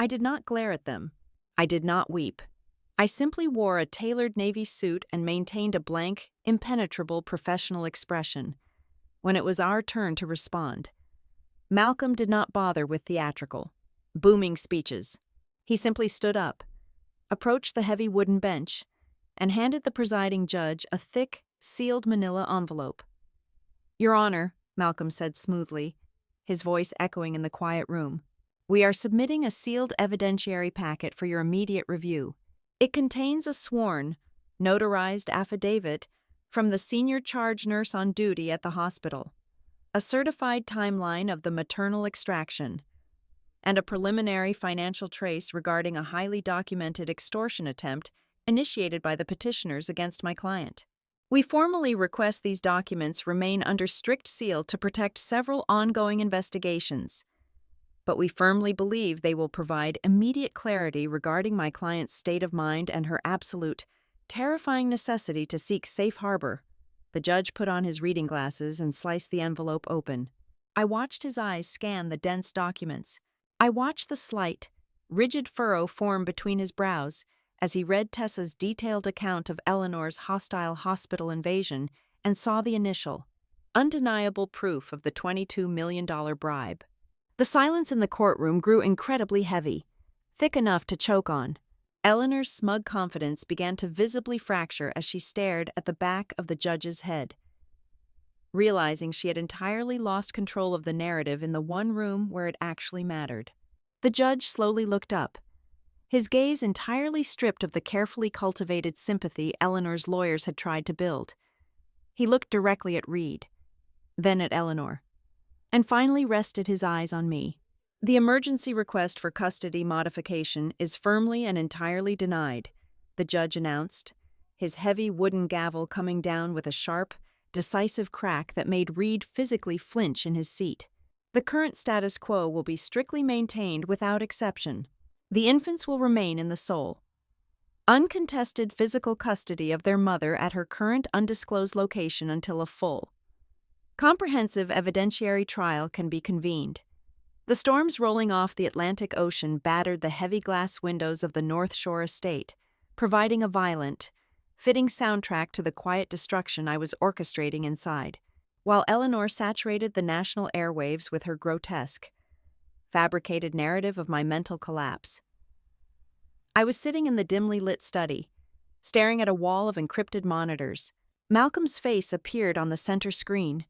I did not glare at them. I did not weep. I simply wore a tailored navy suit and maintained a blank, impenetrable professional expression. When it was our turn to respond, Malcolm did not bother with theatrical, booming speeches. He simply stood up, approached the heavy wooden bench, and handed the presiding judge a thick, sealed manila envelope. "Your Honor," Malcolm said smoothly, his voice echoing in the quiet room, "we are submitting a sealed evidentiary packet for your immediate review. It contains a sworn, notarized affidavit from the senior charge nurse on duty at the hospital, a certified timeline of the maternal extraction, and a preliminary financial trace regarding a highly documented extortion attempt initiated by the petitioners against my client. We formally request these documents remain under strict seal to protect several ongoing investigations, but we firmly believe they will provide immediate clarity regarding my client's state of mind and her absolute, terrifying necessity to seek safe harbor." The judge put on his reading glasses and sliced the envelope open. I watched his eyes scan the dense documents. I watched the slight, rigid furrow form between his brows as he read Tessa's detailed account of Eleanor's hostile hospital invasion and saw the initial, undeniable proof of the $22 million bribe. The silence in the courtroom grew incredibly heavy, thick enough to choke on. Eleanor's smug confidence began to visibly fracture as she stared at the back of the judge's head. realizing she had entirely lost control of the narrative in the one room where it actually mattered. The judge slowly looked up, his gaze entirely stripped of the carefully cultivated sympathy Eleanor's lawyers had tried to build. He looked directly at Reed, then at Eleanor, and finally rested his eyes on me. The emergency request for custody modification is firmly and entirely denied, the judge announced, his heavy wooden gavel coming down with a sharp, decisive crack that made Reed physically flinch in his seat. The current status quo will be strictly maintained without exception. The infants will remain in the sole, uncontested physical custody of their mother at her current undisclosed location until a full, comprehensive evidentiary trial can be convened. The storms rolling off the Atlantic Ocean battered the heavy glass windows of the North Shore estate, providing a violent, fitting soundtrack to the quiet destruction I was orchestrating inside, while Eleanor saturated the national airwaves with her grotesque, fabricated narrative of my mental collapse. I was sitting in the dimly lit study, staring at a wall of encrypted monitors. Malcolm's face appeared on the center screen,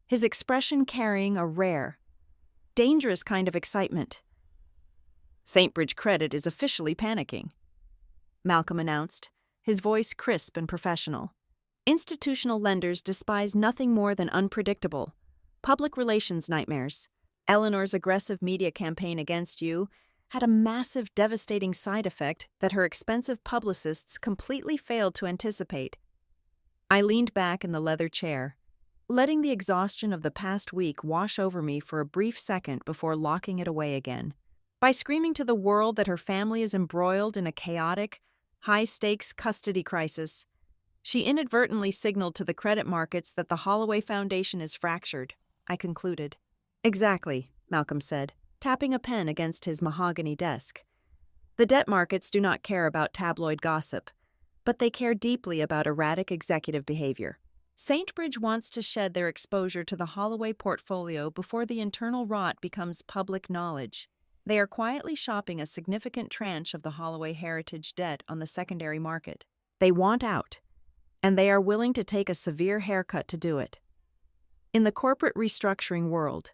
his expression carrying a rare, dangerous kind of excitement. "Saintbridge Credit is officially panicking," Malcolm announced, his voice crisp and professional. "Institutional lenders despise nothing more than unpredictable, public relations nightmares. Eleanor's aggressive media campaign against you had a massive, devastating side effect that her expensive publicists completely failed to anticipate." I leaned back in the leather chair, letting the exhaustion of the past week wash over me for a brief second before locking it away again. By screaming to the world that her family is embroiled in a chaotic, high-stakes custody crisis, she inadvertently signaled to the credit markets that the Holloway Foundation is fractured, I concluded. "Exactly," Malcolm said, tapping a pen against his mahogany desk. "The debt markets do not care about tabloid gossip, but they care deeply about erratic executive behavior. Saintbridge wants to shed their exposure to the Holloway portfolio before the internal rot becomes public knowledge. They are quietly shopping a significant tranche of the Holloway heritage debt on the secondary market. They want out, and they are willing to take a severe haircut to do it. In the corporate restructuring world,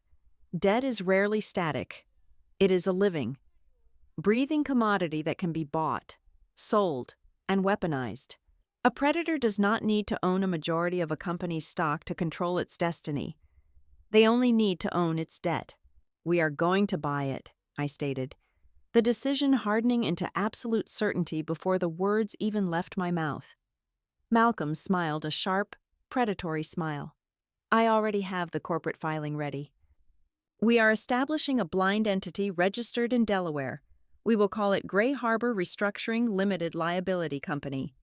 debt is rarely static. It is a living, breathing commodity that can be bought, sold, and weaponized. A predator does not need to own a majority of a company's stock to control its destiny. They only need to own its debt. We are going to buy it," I stated, the decision hardening into absolute certainty before the words even left my mouth. Malcolm smiled a sharp, predatory smile. "I already have the corporate filing ready. We are establishing a blind entity registered in Delaware. We will call it Gray Harbor Restructuring Limited Liability Company."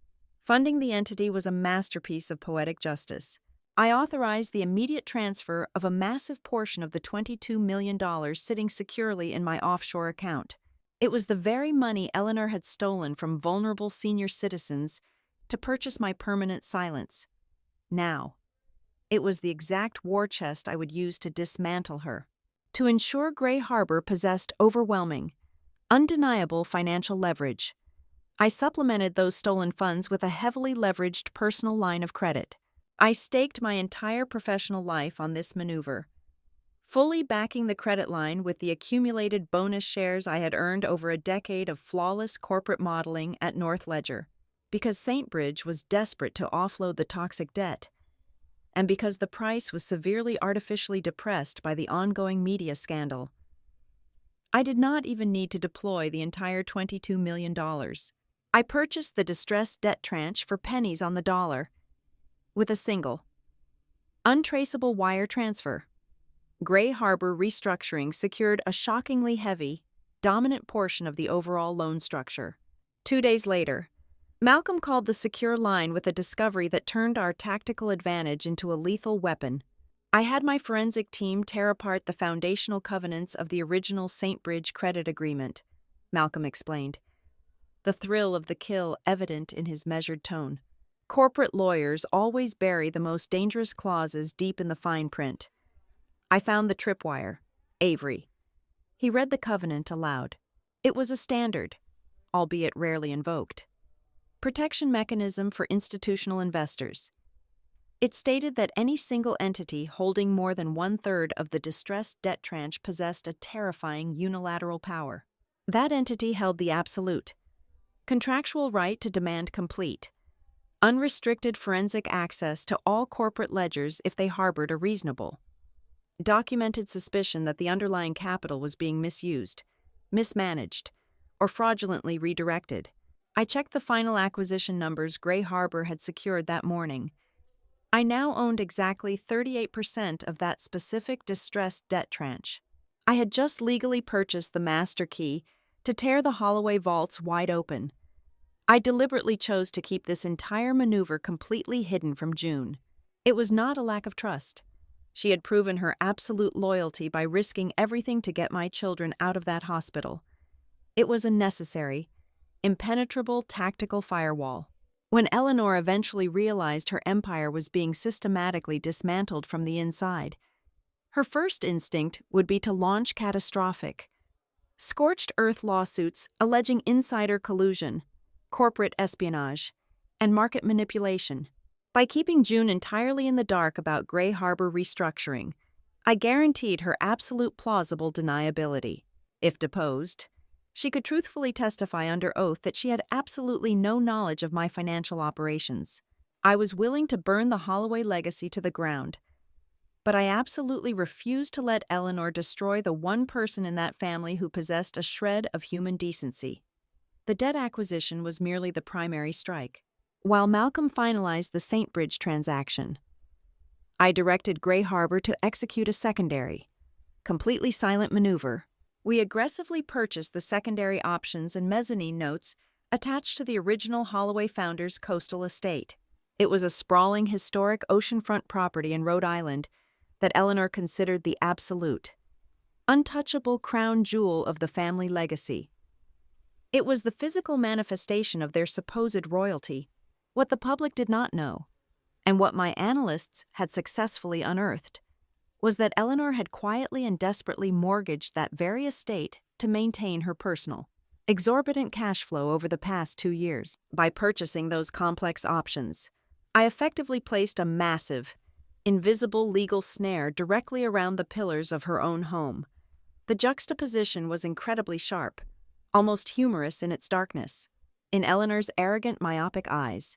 Funding the entity was a masterpiece of poetic justice. I authorized the immediate transfer of a massive portion of the $22 million sitting securely in my offshore account. It was the very money Eleanor had stolen from vulnerable senior citizens to purchase my permanent silence. Now, it was the exact war chest I would use to dismantle her. To ensure Gray Harbor possessed overwhelming, undeniable financial leverage, I supplemented those stolen funds with a heavily leveraged personal line of credit. I staked my entire professional life on this maneuver, fully backing the credit line with the accumulated bonus shares I had earned over a decade of flawless corporate modeling at North Ledger, because Saintbridge was desperate to offload the toxic debt, and because the price was severely artificially depressed by the ongoing media scandal. I did not even need to deploy the entire $22 million. I purchased the distressed debt tranche for pennies on the dollar, with a single, untraceable wire transfer. Gray Harbor Restructuring secured a shockingly heavy, dominant portion of the overall loan structure. 2 days later, Malcolm called the secure line with a discovery that turned our tactical advantage into a lethal weapon. I had my forensic team tear apart the foundational covenants of the original Saintbridge credit agreement, Malcolm explained, the thrill of the kill evident in his measured tone. Corporate lawyers always bury the most dangerous clauses deep in the fine print. I found the tripwire, Avery. He read the covenant aloud. It was a standard, albeit rarely invoked, protection mechanism for institutional investors. It stated that any single entity holding more than one-third of the distressed debt tranche possessed a terrifying unilateral power. That entity held the absolute, contractual right to demand complete, unrestricted forensic access to all corporate ledgers if they harbored a reasonable, documented suspicion that the underlying capital was being misused, mismanaged, or fraudulently redirected. I checked the final acquisition numbers Gray Harbor had secured that morning. I now owned exactly 38% of that specific distressed debt tranche. I had just legally purchased the master key to tear the Holloway vaults wide open. I deliberately chose to keep this entire maneuver completely hidden from June. It was not a lack of trust. She had proven her absolute loyalty by risking everything to get my children out of that hospital. It was a necessary, impenetrable tactical firewall. When Eleanor eventually realized her empire was being systematically dismantled from the inside, her first instinct would be to launch catastrophic, scorched earth lawsuits alleging insider collusion, corporate espionage, and market manipulation. By keeping June entirely in the dark about Gray Harbor restructuring, I guaranteed her absolute plausible deniability. If deposed, she could truthfully testify under oath that she had absolutely no knowledge of my financial operations. I was willing to burn the Holloway legacy to the ground, but I absolutely refused to let Eleanor destroy the one person in that family who possessed a shred of human decency. The debt acquisition was merely the primary strike. While Malcolm finalized the St. Bridge transaction, I directed Gray Harbor to execute a secondary, completely silent maneuver. We aggressively purchased the secondary options and mezzanine notes attached to the original Holloway founder's coastal estate. It was a sprawling, historic oceanfront property in Rhode Island that Eleanor considered the absolute, untouchable crown jewel of the family legacy. It was the physical manifestation of their supposed royalty, what the public did not know, and what my analysts had successfully unearthed, was that Eleanor had quietly and desperately mortgaged that very estate to maintain her personal, exorbitant cash flow over the past 2 years. By purchasing those complex options, I effectively placed a massive, invisible legal snare directly around the pillars of her own home. The juxtaposition was incredibly sharp, almost humorous in its darkness. In Eleanor's arrogant, myopic eyes,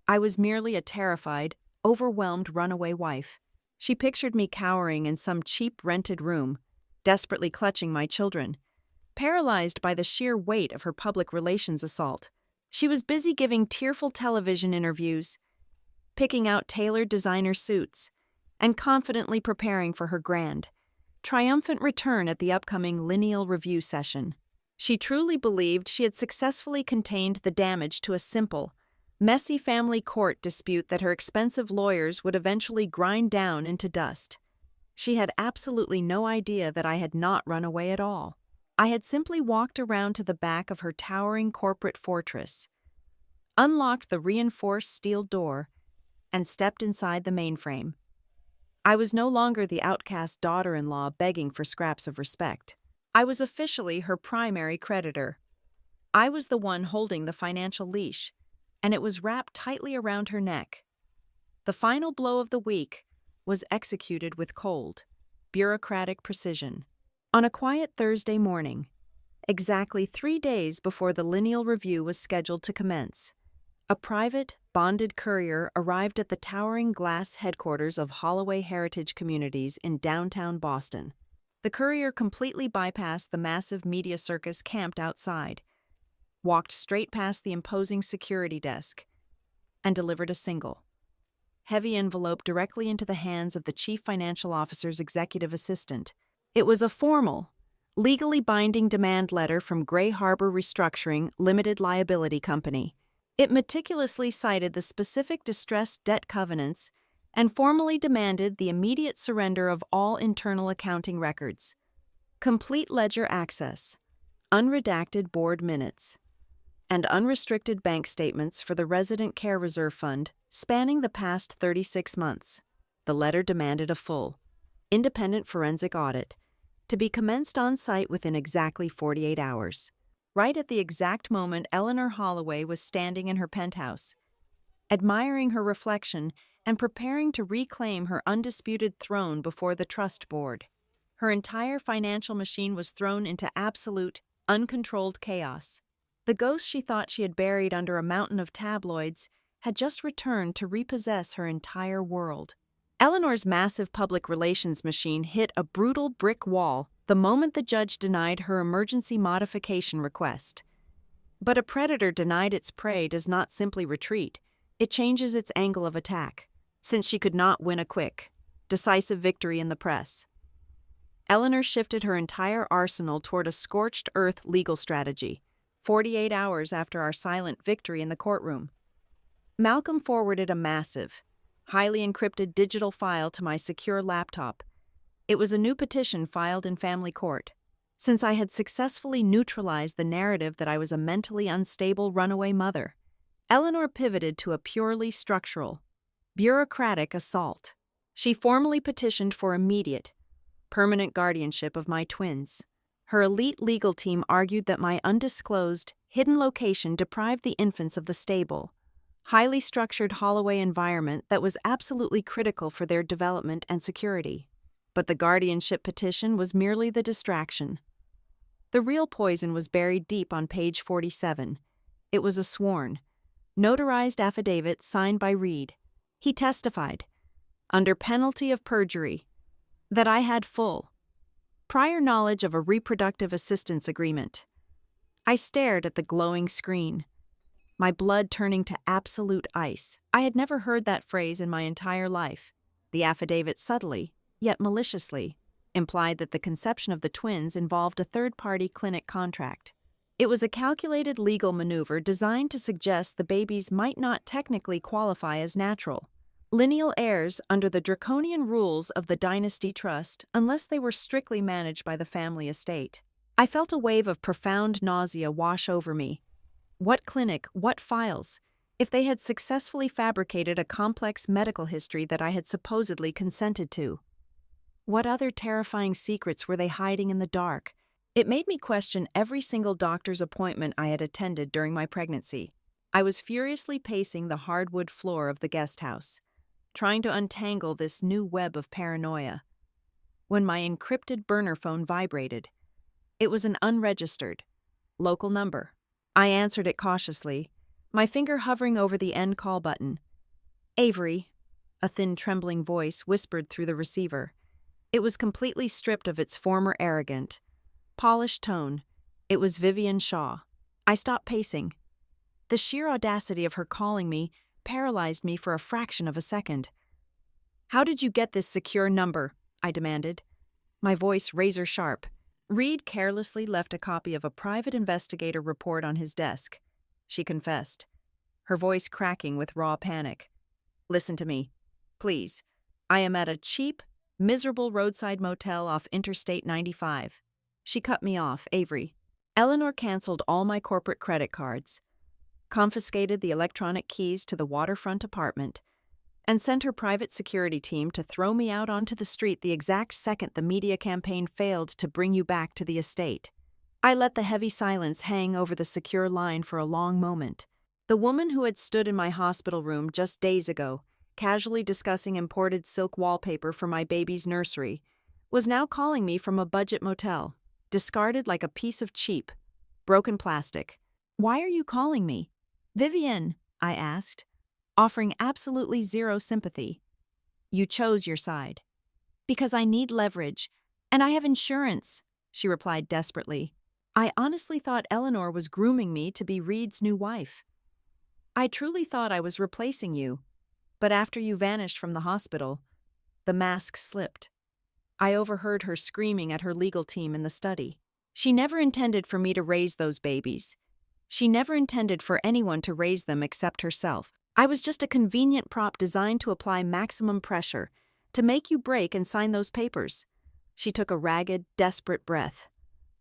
I was merely a terrified, overwhelmed runaway wife. She pictured me cowering in some cheap rented room, desperately clutching my children, paralyzed by the sheer weight of her public relations assault. She was busy giving tearful television interviews, picking out tailored designer suits, and confidently preparing for her grand, triumphant return at the upcoming lineal review session. She truly believed she had successfully contained the damage to a simple, messy family court dispute that her expensive lawyers would eventually grind down into dust. She had absolutely no idea that I had not run away at all. I had simply walked around to the back of her towering corporate fortress, unlocked the reinforced steel door, and stepped inside the mainframe. I was no longer the outcast daughter-in-law begging for scraps of respect. I was officially her primary creditor. I was the one holding the financial leash, and it was wrapped tightly around her neck. The final blow of the week was executed with cold, bureaucratic precision. On a quiet Thursday morning, exactly 3 days before the lineal review was scheduled to commence, a private, bonded courier arrived at the towering glass headquarters of Holloway Heritage Communities in downtown Boston. The courier completely bypassed the massive media circus camped outside, walked straight past the imposing security desk, and delivered a single, heavy envelope directly into the hands of the chief financial officer's executive assistant. It was a formal, legally binding demand letter from Gray Harbor Restructuring Limited Liability Company. It meticulously cited the specific distressed debt covenants and formally demanded the immediate surrender of all internal accounting records, complete ledger access, unredacted board minutes, and unrestricted bank statements for the Resident Care Reserve Fund spanning the past 36 months. The letter demanded a full, independent forensic audit to be commenced on site within exactly 48 hours. Right at the exact moment Eleanor Holloway was standing in her penthouse, admiring her reflection and preparing to reclaim her undisputed throne before the trust board. Her entire financial machine was thrown into absolute, uncontrolled chaos. The ghost she thought she had buried under a mountain of tabloids had just returned to repossess her entire world. Eleanor's massive public relations machine hit a brutal brick wall the moment the judge denied her emergency modification request. But a predator denied its prey does not simply retreat, it changes its angle of attack, since she could not win a quick, decisive victory in the press. Eleanor shifted her entire arsenal toward a scorched earth legal strategy, 48 hours after our silent victory in the courtroom. Malcolm forwarded a massive, highly encrypted digital file to my secure laptop. It was a new petition filed in family court. Since I had successfully neutralized the narrative that I was a mentally unstable runaway mother, Eleanor pivoted to a purely structural, bureaucratic assault. She formally petitioned for immediate, permanent guardianship of my twins. Her elite legal team argued that my undisclosed, hidden location deprived the infants of the stable, highly structured Holloway environment that was absolutely critical for their development and security. But the guardianship petition was merely the distraction. The real poison was buried deep on page 47. It was a sworn, notarized affidavit signed by Reed. He testified, under penalty of perjury, that I had full, prior knowledge of a reproductive assistance agreement. I stared at the glowing screen, my blood turning to absolute ice. I had never heard that phrase in my entire life. The affidavit subtly, yet maliciously, implied that the conception of the twins involved a third-party clinic contract. It was a calculated legal maneuver designed to suggest the babies might not technically qualify as natural, lineal heirs under the draconian rules of the Dynasty Trust unless they were strictly managed by the family estate. I felt a wave of profound nausea wash over me. What clinic, what files, if they had successfully fabricated a complex medical history that I had supposedly consented to? What other terrifying secrets were they hiding in the dark? It made me question every single doctor's appointment I had attended during my pregnancy. I was furiously pacing the hardwood floor of the guest house, trying to untangle this new web of paranoia, when my encrypted burner phone vibrated. It was an unregistered, local number. I answered it cautiously, my finger hovering over the end call button. "Avery," a thin, trembling voice whispered through the receiver. It was completely stripped of its former arrogant, polished tone. It was Vivian Shaw. I stopped pacing. The sheer audacity of her calling me paralyzed me for a fraction of a second. "How did you get this secure number?" I demanded, my voice razor-sharp. Reed carelessly left a copy of a private investigator report on his desk, she confessed, her voice cracking with raw panic. "Listen to me, please. I am at a cheap, miserable roadside motel off Interstate 95. She cut me off, Avery. Eleanor canceled all my corporate credit cards, confiscated the electronic keys to the waterfront apartment, and sent her private security team to throw me out onto the street the exact second the media campaign failed to bring you back to the estate." I let the heavy silence hang over the secure line for a long moment. The woman who had stood in my hospital room just days ago, casually discussing imported silk wallpaper for my baby's nursery, was now calling me from a budget motel, discarded like a piece of cheap, broken plastic. "Why are you calling me?" "Vivian," I asked, offering absolutely zero sympathy. "You chose your side." "Because I need leverage, and I have insurance," she replied desperately. I honestly thought Eleanor was grooming me to be Reed's new wife. "I truly thought I was replacing you, but after you vanished from the hospital, the mask slipped." I overheard her screaming at her legal team in the study. She never intended for me to raise those babies. She never intended for anyone to raise them except herself. I was just a convenient prop designed to apply maximum pressure, to make you break and sign those papers. She took a ragged, desperate breath.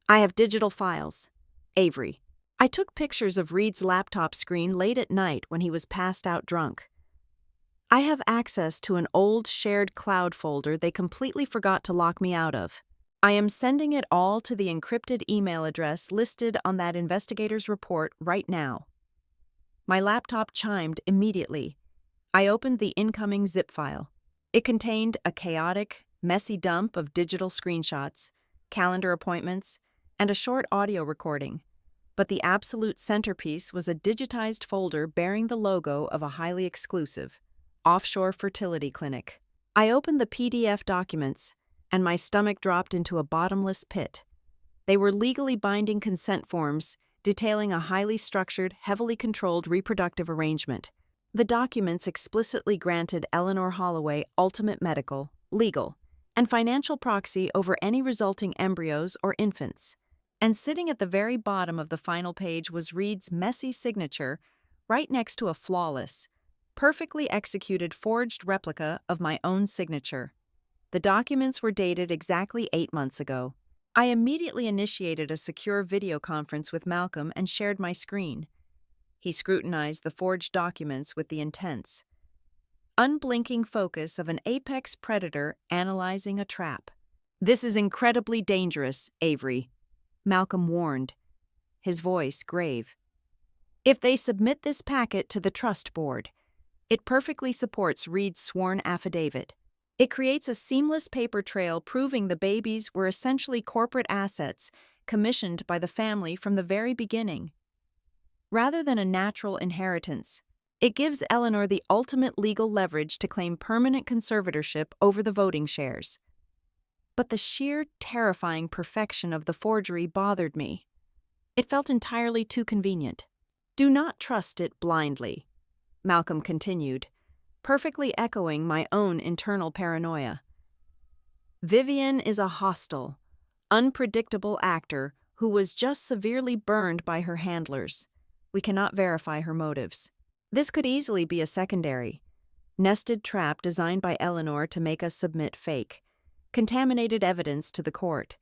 "I have digital files. Avery." I took pictures of Reed's laptop screen late at night when he was passed out drunk. "I have access to an old shared cloud folder they completely forgot to lock me out of. I am sending it all to the encrypted email address listed on that investigator's report right now." My laptop chimed immediately. I opened the incoming zip file. It contained a chaotic, messy dump of digital screenshots, calendar appointments, and a short audio recording. But the absolute centerpiece was a digitized folder bearing the logo of a highly exclusive, offshore fertility clinic. I opened the PDF documents, and my stomach dropped into a bottomless pit. They were legally binding consent forms detailing a highly structured, heavily controlled reproductive arrangement. The documents explicitly granted Eleanor Holloway ultimate medical, legal, and financial proxy over any resulting embryos or infants. And sitting at the very bottom of the final page was Reed's messy signature, right next to a flawless, perfectly executed forged replica of my own signature. The documents were dated exactly 8 months ago. I immediately initiated a secure video conference with Malcolm and shared my screen. He scrutinized the forged documents with the intense, unblinking focus of an apex predator analyzing a trap. "This is incredibly dangerous, Avery," Malcolm warned, his voice grave. "If they submit this packet to the trust board, it perfectly supports Reed's sworn affidavit. It creates a seamless paper trail proving the babies were essentially corporate assets commissioned by the family from the very beginning. Rather than a natural inheritance, it gives Eleanor the ultimate legal leverage to claim permanent conservatorship over the voting shares." But the sheer, terrifying perfection of the forgery bothered me. It felt entirely too convenient. "Do not trust it blindly," Malcolm continued, perfectly echoing my own internal paranoia. "Vivian is a hostile, unpredictable actor who was just severely burned by her handlers. We cannot verify her motives. This could easily be a secondary, nested trap designed by Eleanor to make us submit fake, contaminated evidence to the court,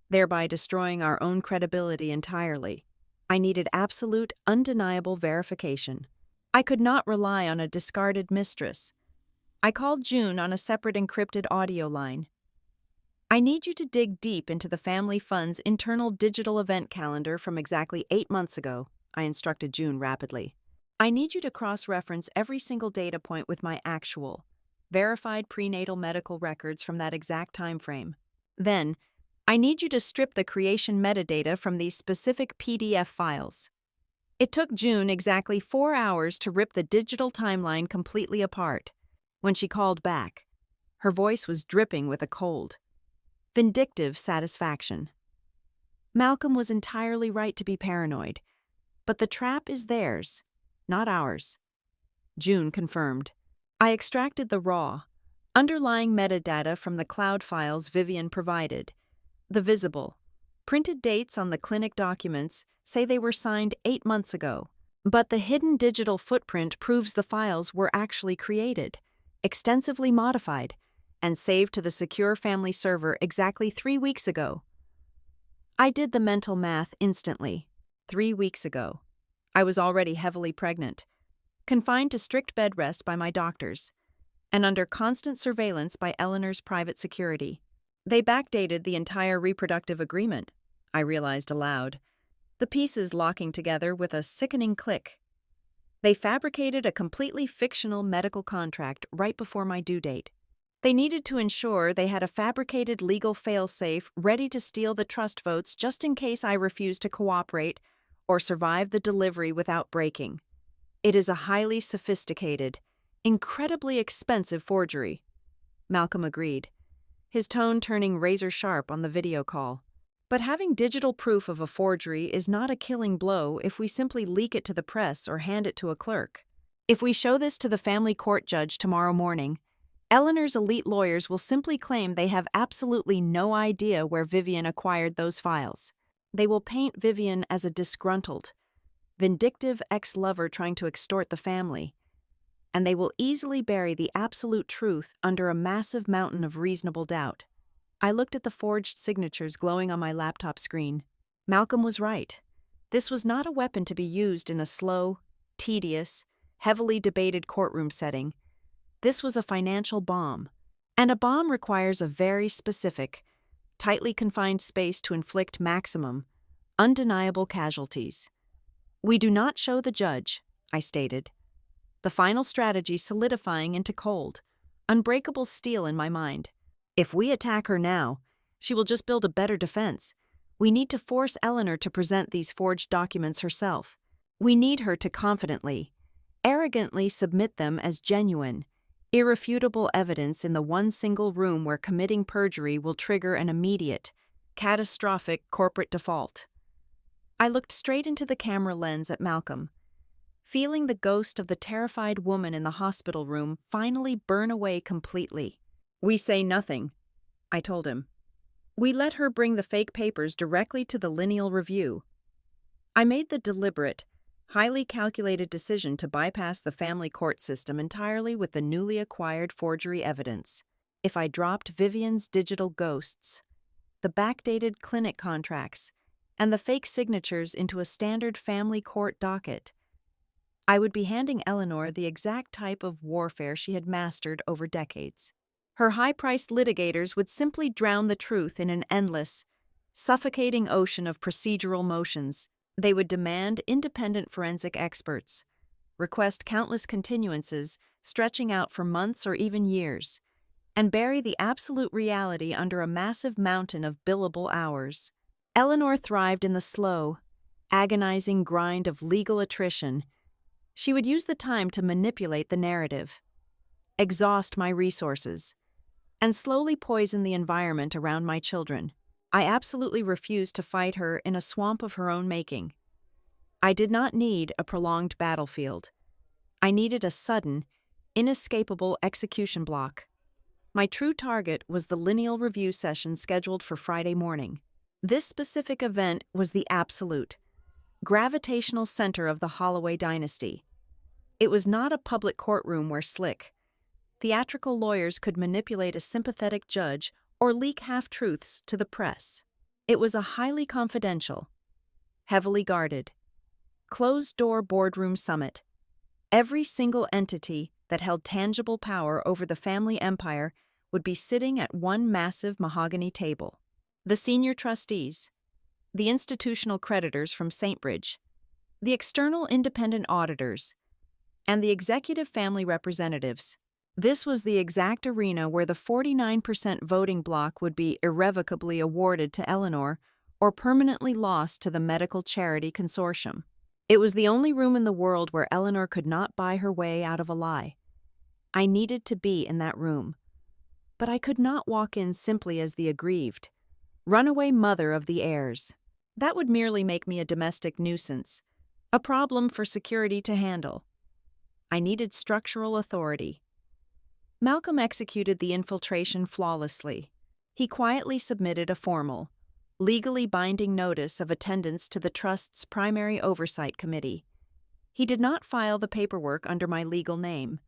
thereby destroying our own credibility entirely. I needed absolute, undeniable verification. I could not rely on a discarded mistress. I called June on a separate encrypted audio line. "I need you to dig deep into the family fund's internal digital event calendar from exactly 8 months ago," I instructed June rapidly. "I need you to cross-reference every single data point with my actual, verified prenatal medical records from that exact time frame. Then, I need you to strip the creation metadata from these specific PDF files." It took June exactly 4 hours to rip the digital timeline completely apart. When she called back, her voice was dripping with a cold, vindictive satisfaction. Malcolm was entirely right to be paranoid, but the trap is theirs, not ours. June confirmed. I extracted the raw, underlying metadata from the cloud files Vivian provided. The visible, printed dates on the clinic documents say they were signed 8 months ago, but the hidden digital footprint proves the files were actually created, extensively modified, and saved to the secure family server exactly 3 weeks ago. I did the mental math instantly. 3 weeks ago. I was already heavily pregnant, confined to strict bed rest by my doctors, and under constant surveillance by Eleanor's private security. They backdated the entire reproductive agreement, I realized aloud, the pieces locking together with a sickening click. They fabricated a completely fictional medical contract right before my due date. They needed to ensure they had a fabricated legal failsafe ready to steal the trust votes just in case I refused to cooperate or survive the delivery without breaking. It is a highly sophisticated, incredibly expensive forgery. Malcolm agreed, his tone turning razor-sharp on the video call. But having digital proof of a forgery is not a killing blow if we simply leak it to the press or hand it to a clerk. If we show this to the family court judge tomorrow morning, Eleanor's elite lawyers will simply claim they have absolutely no idea where Vivian acquired those files. They will paint Vivian as a disgruntled, vindictive ex-lover trying to extort the family, and they will easily bury the absolute truth under a massive mountain of reasonable doubt. I looked at the forged signatures glowing on my laptop screen. Malcolm was right. This was not a weapon to be used in a slow, tedious, heavily debated courtroom setting. This was a financial bomb. And a bomb requires a very specific, tightly confined space to inflict maximum, undeniable casualties. "We do not show the judge," I stated. the final strategy solidifying into cold, unbreakable steel in my mind. If we attack her now, she will just build a better defense. We need to force Eleanor to present these forged documents herself. We need her to confidently, arrogantly submit them as genuine, irrefutable evidence in the one single room where committing perjury will trigger an immediate, catastrophic corporate default. I looked straight into the camera lens at Malcolm, feeling the ghost of the terrified woman in the hospital room finally burn away completely. "We say nothing," I told him. "We let her bring the fake papers directly to the Lineal Review." I made the deliberate, highly calculated decision to bypass the family court system entirely with the newly acquired forgery evidence. If I dropped Vivian's digital ghosts, the backdated clinic contracts, and the fake signatures into a standard family court docket, I would be handing Eleanor the exact type of warfare she had mastered over decades. Her high-priced litigators would simply drown the truth in an endless, suffocating ocean of procedural motions. They would demand independent forensic experts, request countless continuances stretching out for months or even years, and bury the absolute reality under a massive mountain of billable hours. Eleanor thrived in the slow, agonizing grind of legal attrition. She would use the time to manipulate the narrative, exhaust my resources, and slowly poison the environment around my children. I absolutely refused to fight her in a swamp of her own making. I did not need a prolonged battlefield. I needed a sudden, inescapable execution block. My true target was the Lineal Review session scheduled for Friday morning. This specific event was the absolute, gravitational center of the Holloway dynasty. It was not a public courtroom where slick, theatrical lawyers could manipulate a sympathetic judge or leak half-truths to the press. It was a highly confidential, heavily guarded, closed-door boardroom summit. Every single entity that held tangible power over the family empire would be sitting at one massive mahogany table. The senior trustees, the institutional creditors from Saintbridge, the external independent auditors, and the executive family representatives. This was the exact arena where the 49% voting block would be irrevocably awarded to Eleanor or permanently lost to the medical charity consortium. It was the only room in the world where Eleanor could not buy her way out of a lie. I needed to be in that room. But I could not walk in simply as the aggrieved, runaway mother of the heirs. That would merely make me a domestic nuisance, a problem for security to handle. I needed structural authority. Malcolm executed the infiltration flawlessly. He quietly submitted a formal, legally binding notice of attendance to the Trust's primary oversight committee. He did not file the paperwork under my legal name.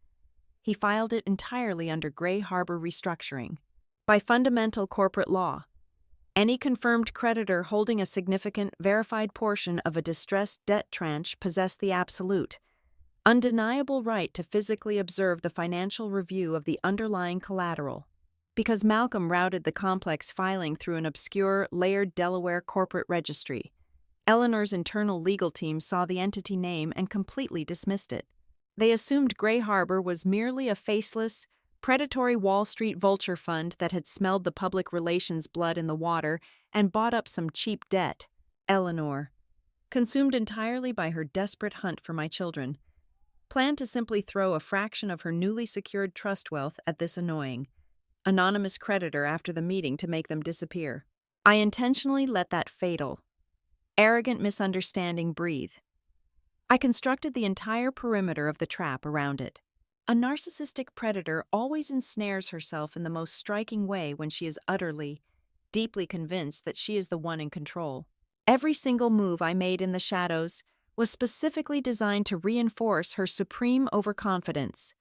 He filed it entirely under Gray Harbor restructuring. By fundamental corporate law, any confirmed creditor holding a significant, verified portion of a distressed debt tranche possessed the absolute, undeniable right to physically observe the financial review of the underlying collateral. Because Malcolm routed the complex filing through an obscure, layered Delaware corporate registry, Eleanor's internal legal team saw the entity name and completely dismissed it. They assumed Gray Harbor was merely a faceless, predatory Wall Street vulture fund that had smelled the public relations blood in the water and bought up some cheap debt. Eleanor, consumed entirely by her desperate hunt for my children, planned to simply throw a fraction of her newly secured trust wealth at this annoying, anonymous creditor after the meeting to make them disappear. I intentionally let that fatal, arrogant misunderstanding breathe. I constructed the entire perimeter of the trap around it. A narcissistic predator always ensnares herself in the most striking way when she is utterly, deeply convinced that she is the one in control. Every single move I made in the shadows was specifically designed to reinforce her supreme overconfidence.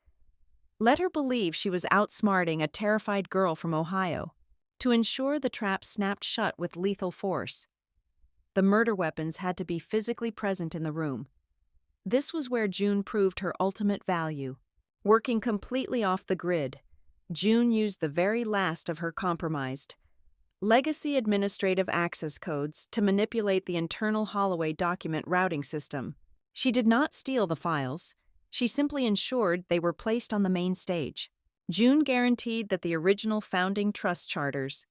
Let her believe she was outsmarting a terrified girl from Ohio. To ensure the trap snapped shut with lethal force, the murder weapons had to be physically present in the room. This was where June proved her ultimate value. Working completely off the grid, June used the very last of her compromised legacy administrative access codes to manipulate the internal Holloway document routing system. She did not steal the files. She simply ensured they were placed on the main stage. June guaranteed that the original founding trust charters,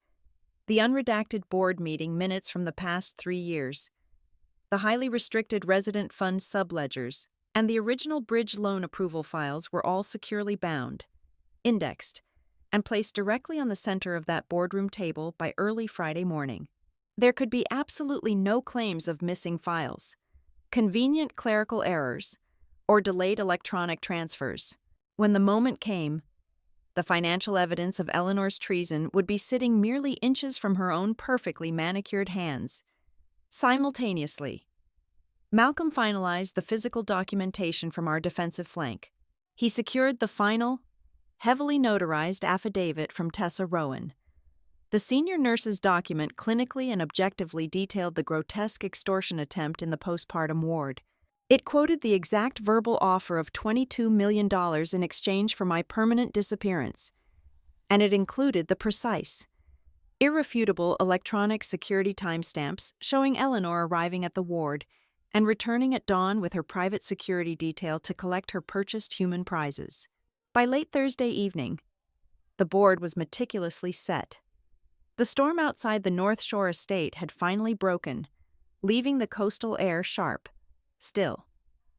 the unredacted board meeting minutes from the past 3 years, the highly restricted resident fund subledgers, and the original bridge loan approval files were all securely bound, indexed, and placed directly on the center of that boardroom table by early Friday morning. There could be absolutely no claims of missing files, convenient clerical errors, or delayed electronic transfers. When the moment came, the financial evidence of Eleanor's treason would be sitting merely inches from her own perfectly manicured hands. Simultaneously, Malcolm finalized the physical documentation from our defensive flank. He secured the final, heavily notarized affidavit from Tessa Rowan. The senior nurse's document clinically and objectively detailed the grotesque extortion attempt in the postpartum ward. It quoted the exact verbal offer of $22 million in exchange for my permanent disappearance, and it included the precise, irrefutable electronic security timestamps showing Eleanor arriving at the ward and returning at dawn with her private security detail to collect her purchased human prizes. By late Thursday evening, the board was meticulously set. The storm outside the North Shore estate had finally broken, leaving the coastal air sharp, still,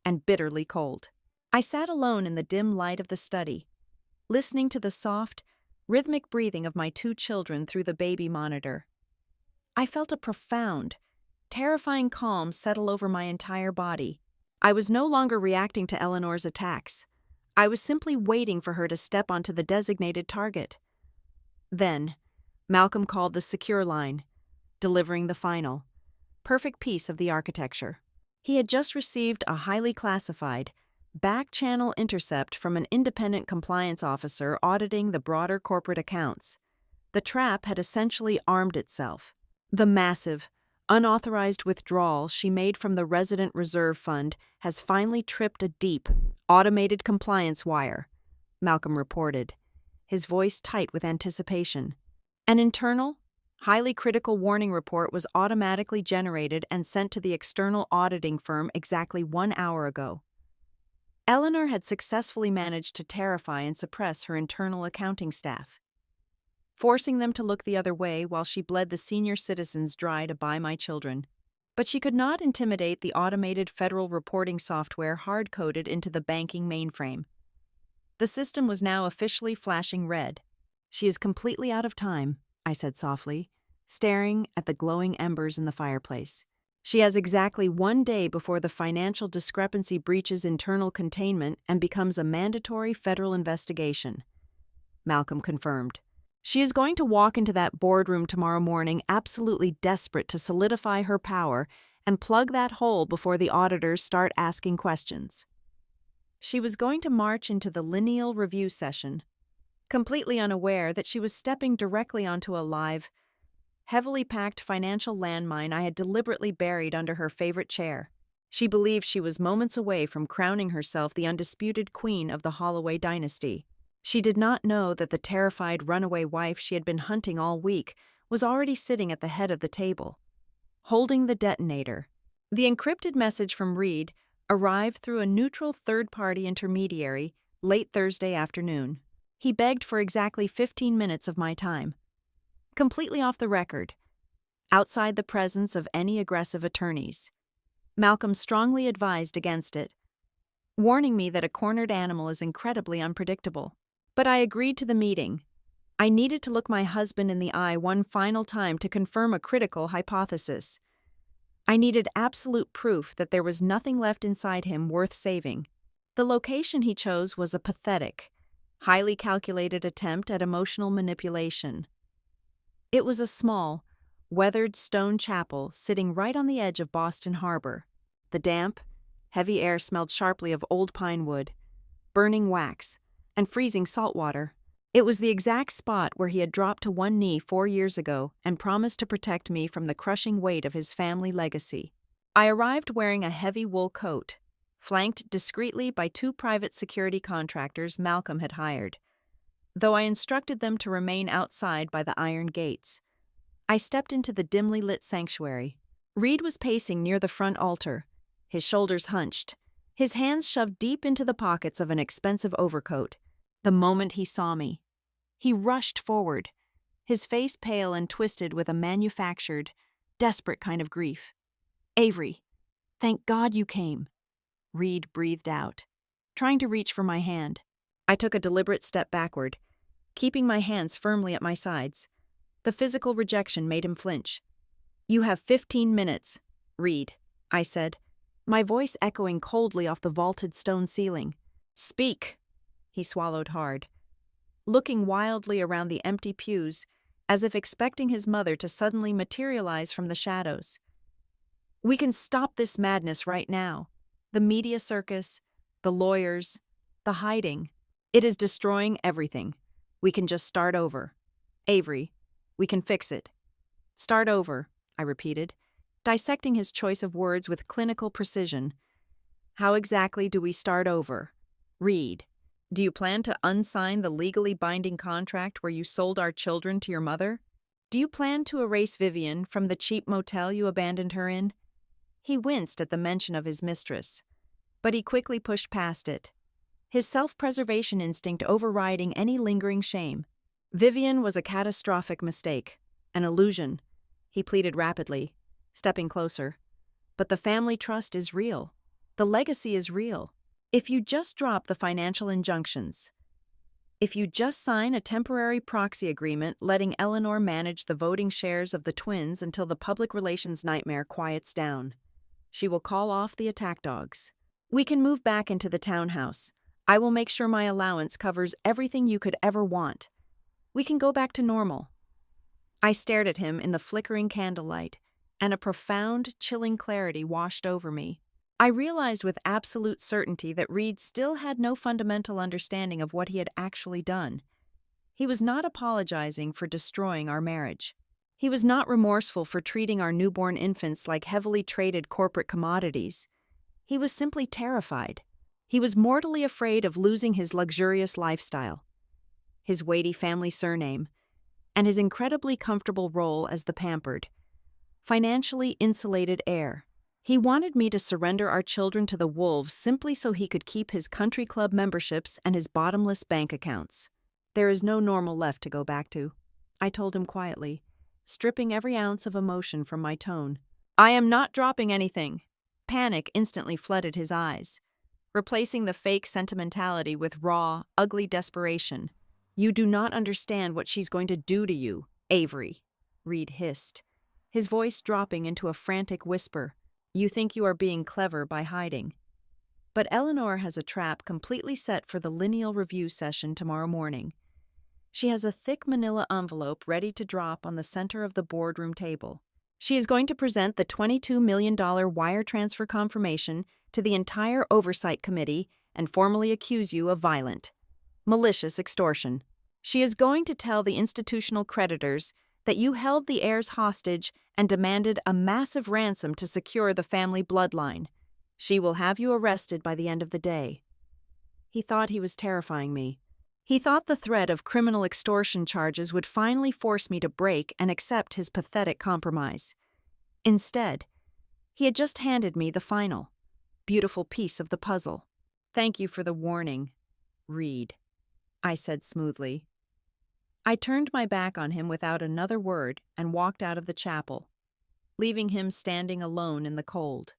and bitterly cold. I sat alone in the dim light of the study, listening to the soft, rhythmic breathing of my 2 children through the baby monitor. I felt a profound, terrifying calm settle over my entire body. I was no longer reacting to Eleanor's attacks. I was simply waiting for her to step onto the designated target. Then, Malcolm called the secure line, delivering the final, perfect piece of the architecture. He had just received a highly classified, back-channel intercept from an independent compliance officer auditing the broader corporate accounts. The trap had essentially armed itself. The massive, unauthorized withdrawal she made from the Resident Reserve Fund has finally tripped a deep, automated compliance wire, Malcolm reported, his voice tight with anticipation. An internal, highly critical warning report was automatically generated and sent to the external auditing firm exactly 1 hour ago. Eleanor had successfully managed to terrify and suppress her internal accounting staff, forcing them to look the other way while she bled the senior citizens dry to buy my children. But she could not intimidate the automated federal reporting software hard-coded into the banking mainframe. The system was now officially flashing red. "She is completely out of time," I said softly, staring at the glowing embers in the fireplace. "She has exactly 1 day before the financial discrepancy breaches internal containment and becomes a mandatory federal investigation," Malcolm confirmed. "She is going to walk into that boardroom tomorrow morning absolutely desperate to solidify her power and plug that hole before the auditors start asking questions." She was going to march into the lineal review session, completely unaware that she was stepping directly onto a live, heavily packed financial landmine I had deliberately buried under her favorite chair. She believed she was moments away from crowning herself the undisputed queen of the Holloway dynasty. She did not know that the terrified runaway wife she had been hunting all week was already sitting at the head of the table, holding the detonator. The encrypted message from Reed arrived through a neutral third-party intermediary late Thursday afternoon. He begged for exactly 15 minutes of my time, completely off the record, outside the presence of any aggressive attorneys. Malcolm strongly advised against it, warning me that a cornered animal is incredibly unpredictable. But I agreed to the meeting. I needed to look my husband in the eye one final time to confirm a critical hypothesis. I needed absolute proof that there was nothing left inside him worth saving. The location he chose was a pathetic, highly calculated attempt at emotional manipulation. It was a small, weathered stone chapel sitting right on the edge of Boston Harbor. The damp, heavy air smelled sharply of old pine wood, burning wax, and freezing salt water. It was the exact spot where he had dropped to one knee 4 years ago and promised to protect me from the crushing weight of his family legacy. I arrived wearing a heavy wool coat, flanked discreetly by 2 private security contractors Malcolm had hired, though I instructed them to remain outside by the iron gates. I stepped into the dimly lit sanctuary. Reed was pacing near the front altar, his shoulders hunched, his hands shoved deep into the pockets of an expensive overcoat. The moment he saw me, he rushed forward, his face pale and twisted with a manufactured, desperate kind of grief. "Avery, thank God you came," Reed breathed out, trying to reach for my hand. I took a deliberate step backward, keeping my hands firmly at my sides. The physical rejection made him flinch. "You have 15 minutes, Reed," I said, my voice echoing coldly off the vaulted stone ceiling. "Speak," he swallowed hard, looking wildly around the empty pews, as if expecting his mother to suddenly materialize from the shadows. "We can stop this madness right now. The media circus, the lawyers, the hiding. It is destroying everything. We can just start over. Avery, we can fix it." "Start over," I repeated, dissecting his choice of words with clinical precision. "How exactly do we start over? Reed, do you plan to unsign the legally binding contract where you sold our children to your mother? Do you plan to erase Vivian from the cheap motel you abandoned her in?" He winced at the mention of his mistress, but he quickly pushed past it, his self-preservation instinct overriding any lingering shame. "Vivian was a catastrophic mistake, an illusion," he pleaded rapidly, stepping closer. "But the family trust is real. The legacy is real. If you just drop the financial injunctions, if you just sign a temporary proxy agreement letting Eleanor manage the voting shares of the twins until the public relations nightmare quiets down, she will call off the attack dogs. We can move back into the townhouse. I will make sure my allowance covers everything you could ever want. We can go back to normal." I stared at him in the flickering candlelight, and a profound, chilling clarity washed over me. I realized with absolute certainty that Reed still had no fundamental understanding of what he had actually done. He was not apologizing for destroying our marriage. He was not remorseful for treating our newborn infants like heavily traded corporate commodities. He was simply terrified. He was mortally afraid of losing his luxurious lifestyle, his weighty family surname, and his incredibly comfortable role as the pampered, financially insulated heir. He wanted me to surrender our children to the wolves simply so he could keep his country club memberships and his bottomless bank accounts. "There is no normal left to go back to," I told him quietly, stripping every ounce of emotion from my tone. "I am not dropping anything." Panic instantly flooded his eyes, replacing the fake sentimentality with raw, ugly desperation. "You do not understand what she's going to do to you, Avery," Reed hissed, his voice dropping into a frantic whisper. "You think you are being clever by hiding. But Eleanor has a trap completely set for the lineal review session tomorrow morning. She has a thick manila envelope ready to drop on the center of the boardroom table. She is going to present the $22 million wire transfer confirmation to the entire oversight committee and formally accuse you of violent, malicious extortion. She is going to tell the institutional creditors that you held the heirs hostage and demanded a massive ransom to secure the family bloodline. She will have you arrested by the end of the day." He thought he was terrifying me. He thought the threat of criminal extortion charges would finally force me to break and accept his pathetic compromise. Instead, he had just handed me the final, beautiful piece of the puzzle. "Thank you for the warning, Reed," I said smoothly. I turned my back on him without another word and walked out of the chapel, leaving him standing alone in the cold,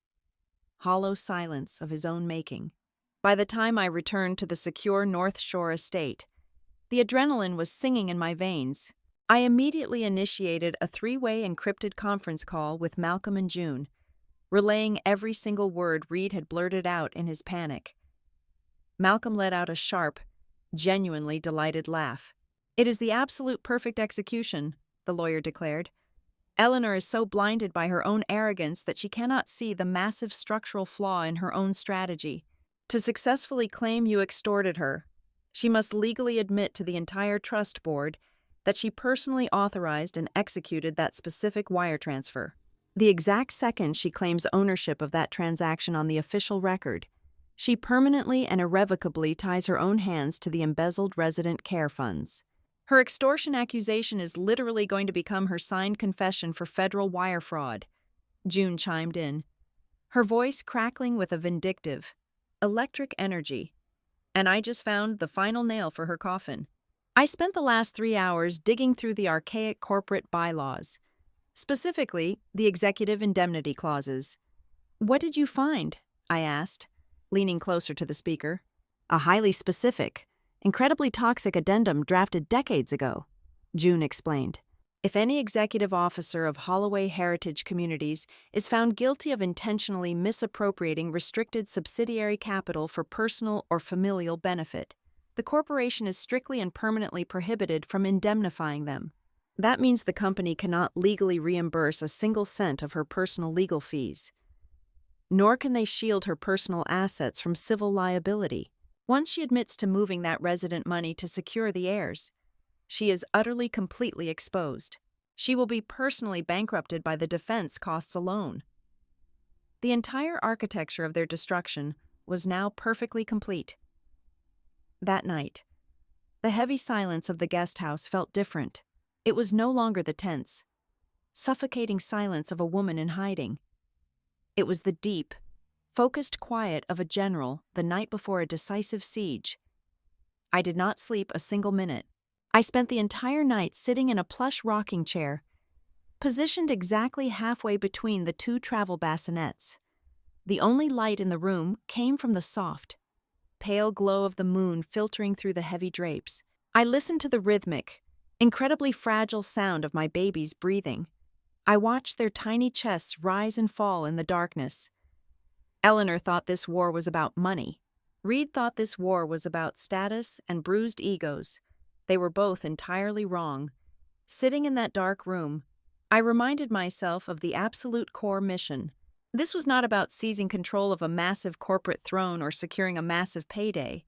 hollow silence of his own making. By the time I returned to the secure North Shore estate, the adrenaline was singing in my veins. I immediately initiated a 3-way encrypted conference call with Malcolm and June, relaying every single word Reed had blurted out in his panic. Malcolm let out a sharp, genuinely delighted laugh. "It is the absolute perfect execution," the lawyer declared. "Eleanor is so blinded by her own arrogance that she cannot see the massive structural flaw in her own strategy. To successfully claim you extorted her, she must legally admit to the entire trust board that she personally authorized and executed that specific wire transfer. The exact second she claims ownership of that transaction on the official record, she permanently and irrevocably ties her own hands to the embezzled resident care funds. Her extortion accusation is literally going to become her signed confession for federal wire fraud," June chimed in, her voice crackling with a vindictive, electric energy. And I just found the final nail for her coffin. I spent the last 3 hours digging through the archaic corporate bylaws, specifically the executive indemnity clauses. "What did you find?" I asked, leaning closer to the speaker. "A highly specific, incredibly toxic addendum drafted decades ago," June explained. "If any executive officer of Holloway Heritage Communities is found guilty of intentionally misappropriating restricted subsidiary capital for personal or familial benefit, the corporation is strictly and permanently prohibited from indemnifying them. That means the company cannot legally reimburse a single cent of her personal legal fees. Nor can they shield her personal assets from civil liability. Once she admits to moving that resident money to secure the heirs, she is utterly, completely exposed. She will be personally bankrupted by the defense costs alone." The entire architecture of their destruction was now perfectly complete. That night, the heavy silence of the guest house felt different. It was no longer the tense, suffocating silence of a woman in hiding. It was the deep, focused quiet of a general the night before a decisive siege. I did not sleep a single minute. I spent the entire night sitting in a plush rocking chair, positioned exactly halfway between the two travel bassinets. The only light in the room came from the soft, pale glow of the moon filtering through the heavy drapes. I listened to the rhythmic, incredibly fragile sound of my babies breathing. I watched their tiny chests rise and fall in the darkness. Eleanor thought this war was about money. Reed thought this war was about status and bruised egos. They were both entirely wrong. Sitting in that dark room, I reminded myself of the absolute core mission. This was not about seizing control of a massive corporate throne or securing a massive payday.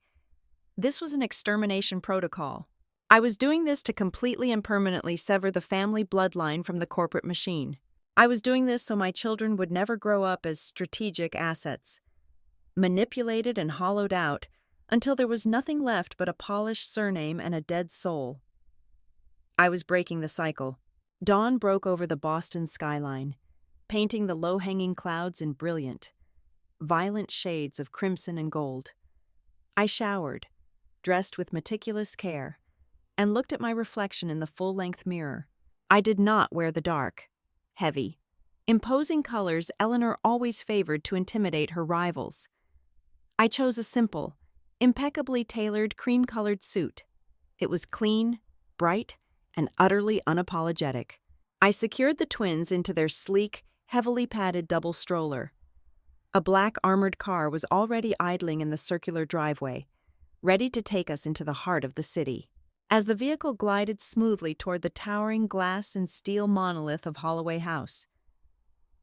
This was an extermination protocol. I was doing this to completely and permanently sever the family bloodline from the corporate machine. I was doing this so my children would never grow up as strategic assets, manipulated and hollowed out until there was nothing left but a polished surname and a dead soul. I was breaking the cycle. Dawn broke over the Boston skyline, painting the low-hanging clouds in brilliant, violent shades of crimson and gold. I showered, dressed with meticulous care, and looked at my reflection in the full-length mirror. I did not wear the dark, heavy, imposing colors Eleanor always favored to intimidate her rivals. I chose a simple, impeccably tailored cream-colored suit. It was clean, bright, and utterly unapologetic. I secured the twins into their sleek, heavily padded double stroller. A black armored car was already idling in the circular driveway, ready to take us into the heart of the city. As the vehicle glided smoothly toward the towering glass and steel monolith of Holloway House,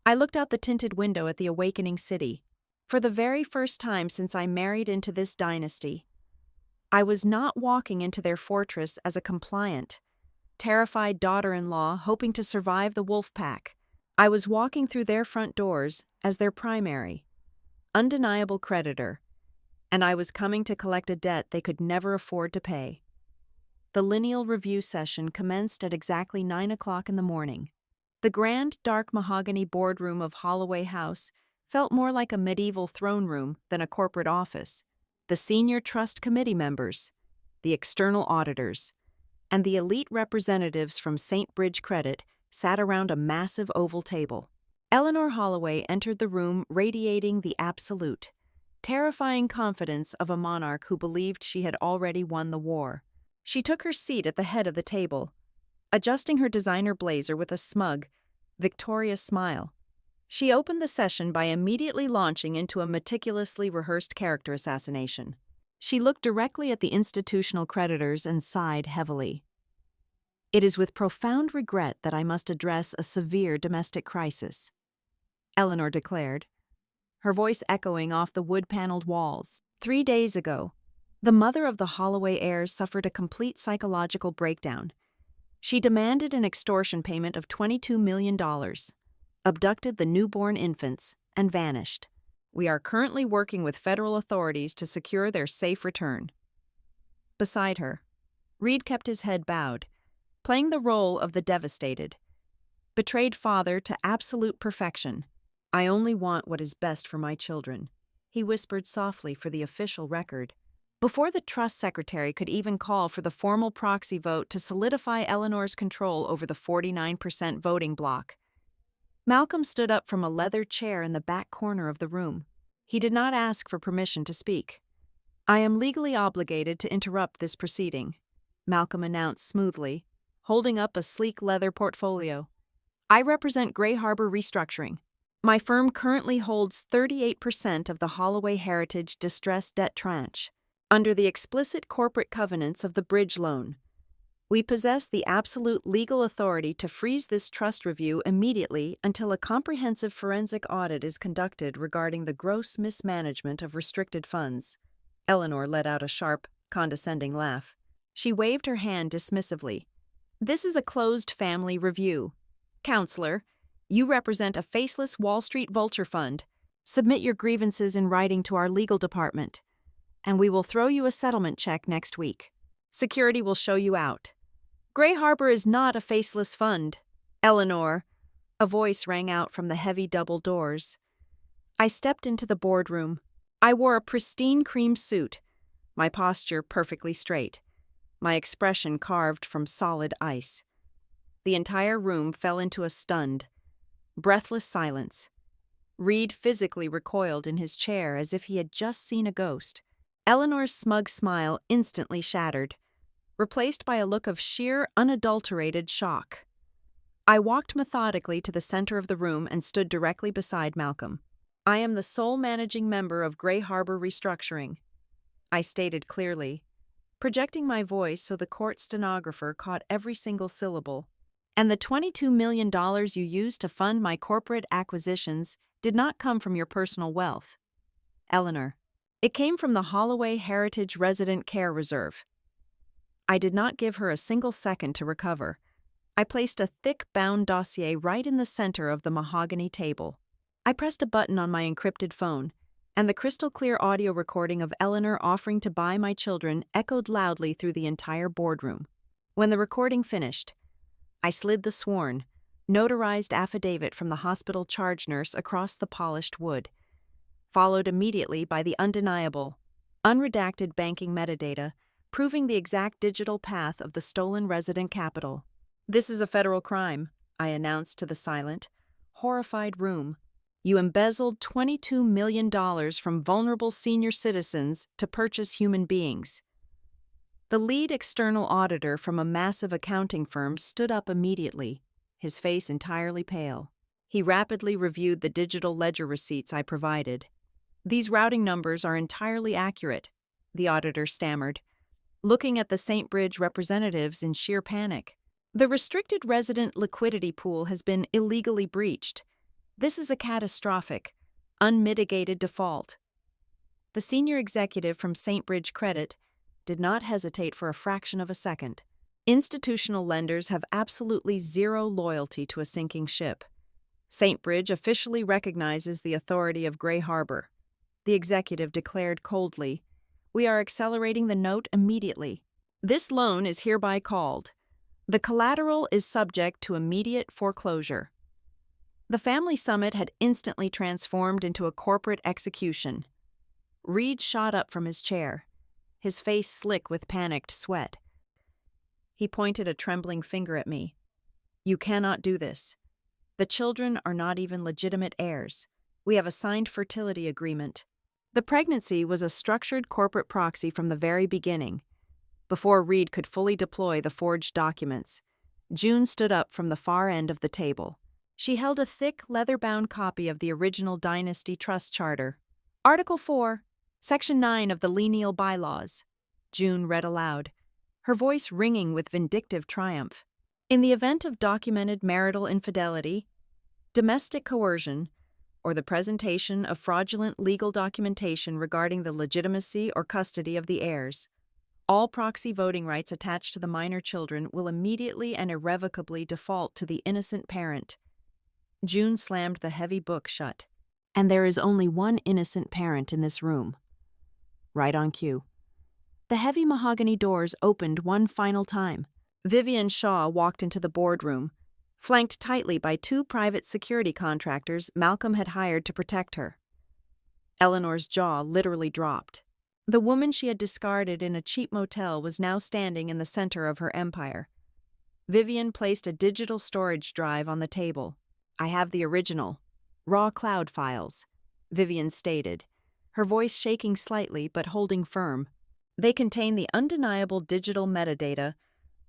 I looked out the tinted window at the awakening city. For the very first time since I married into this dynasty, I was not walking into their fortress as a compliant, terrified daughter-in-law hoping to survive the wolf pack. I was walking through their front doors as their primary, undeniable creditor, and I was coming to collect a debt they could never afford to pay. The lineal review session commenced at exactly 9 o'clock in the morning. The grand, dark mahogany boardroom of Holloway House felt more like a medieval throne room than a corporate office. The senior trust committee members, the external auditors, and the elite representatives from St. Bridge Credit sat around a massive oval table. Eleanor Holloway entered the room radiating the absolute, terrifying confidence of a monarch who believed she had already won the war. She took her seat at the head of the table, adjusting her designer blazer with a smug, victorious smile. She opened the session by immediately launching into a meticulously rehearsed character assassination. She looked directly at the institutional creditors and sighed heavily. "It is with profound regret that I must address a severe domestic crisis," Eleanor declared, her voice echoing off the wood-paneled walls. 3 days ago, the mother of the Holloway heirs suffered a complete psychological breakdown. She demanded an extortion payment of $22 million, abducted the newborn infants, and vanished. We are currently working with federal authorities to secure their safe return. Beside her, Reed kept his head bowed, playing the role of the devastated, betrayed father to absolute perfection. "I only want what is best for my children," he whispered softly for the official record. Before the trust secretary could even call for the formal proxy vote to solidify Eleanor's control over the 49% voting bloc, Malcolm stood up from a leather chair in the back corner of the room. He did not ask for permission to speak. "I am legally obligated to interrupt this proceeding," Malcolm announced smoothly, holding up a sleek leather portfolio. "I represent Gray Harbor Restructuring. My firm currently holds 38% of the Holloway Heritage Distress Debt Tranche, under the explicit corporate covenants of the bridge loan. We possess the absolute legal authority to freeze this trust review immediately until a comprehensive forensic audit is conducted regarding the gross mismanagement of restricted funds." Eleanor let out a sharp, condescending laugh. She waved her hand dismissively. "This is a closed family review. Counselor, you represent a faceless Wall Street vulture fund. Submit your grievances in writing to our legal department, and we will throw you a settlement check next week. Security will show you out." "Gray Harbor is not a faceless fund, Eleanor," a voice rang out from the heavy double doors. I stepped into the boardroom. I wore a pristine cream suit, my posture perfectly straight, my expression carved from solid ice. The entire room fell into a stunned, breathless silence. Reed physically recoiled in his chair as if he had just seen a ghost. Eleanor's smug smile instantly shattered, replaced by a look of sheer, unadulterated shock. I walked methodically to the center of the room and stood directly beside Malcolm. "I am the sole managing member of Gray Harbor Restructuring," I stated clearly, projecting my voice so the court stenographer caught every single syllable. "And the $22 million you used to fund my corporate acquisitions did not come from your personal wealth, Eleanor. It came from the Holloway Heritage Resident Care Reserve." I did not give her a single second to recover. I placed a thick bound dossier right in the center of the mahogany table. I pressed a button on my encrypted phone, and the crystal-clear audio recording of Eleanor offering to buy my children echoed loudly through the entire boardroom. When the recording finished, I slid the sworn, notarized affidavit from the hospital charge nurse across the polished wood, followed immediately by the undeniable, unredacted banking metadata proving the exact digital path of the stolen resident capital. "This is a federal crime," I announced to the silent, horrified room. "You embezzled $22 million from vulnerable senior citizens to purchase human beings." The lead external auditor from a massive accounting firm stood up immediately, his face entirely pale. He rapidly reviewed the digital ledger receipts I provided. "These routing numbers are entirely accurate," the auditor stammered, looking at the St. Bridge representatives in sheer panic. "The restricted resident liquidity pool has been illegally breached. This is a catastrophic, unmitigated default." The senior executive from St. Bridge Credit did not hesitate for a fraction of a second. "Institutional lenders have absolutely zero loyalty to a sinking ship. St. Bridge officially recognizes the authority of Gray Harbor," the executive declared coldly. "We are accelerating the note immediately. This loan is hereby called. The collateral is subject to immediate foreclosure." The family summit had instantly transformed into a corporate execution. Reed shot up from his chair, his face slick with panicked sweat. He pointed a trembling finger at me. "You cannot do this. The children are not even legitimate heirs. We have a signed fertility agreement." The pregnancy was a structured corporate proxy from the very beginning. Before Reed could fully deploy the forged documents, June stood up from the far end of the table. She held a thick, leather-bound copy of the original Dynasty Trust Charter. "Article 4, Section 9 of the Lineal Bylaws," June read aloud, her voice ringing with vindictive triumph. "In the event of documented marital infidelity, domestic coercion, or the presentation of fraudulent legal documentation regarding the legitimacy or custody of the heirs, all proxy voting rights attached to the minor children will immediately and irrevocably default to the innocent parent." June slammed the heavy book shut. "And there is only one innocent parent in this room." Right on cue. The heavy mahogany doors opened one final time. Vivian Shaw walked into the boardroom, flanked tightly by two private security contractors Malcolm had hired to protect her. Eleanor's jaw literally dropped. The woman she had discarded in a cheap motel was now standing in the center of her empire. Vivian placed a digital storage drive on the table. "I have the original, raw cloud files," Vivian stated, her voice shaking slightly but holding firm. They contain the undeniable digital metadata,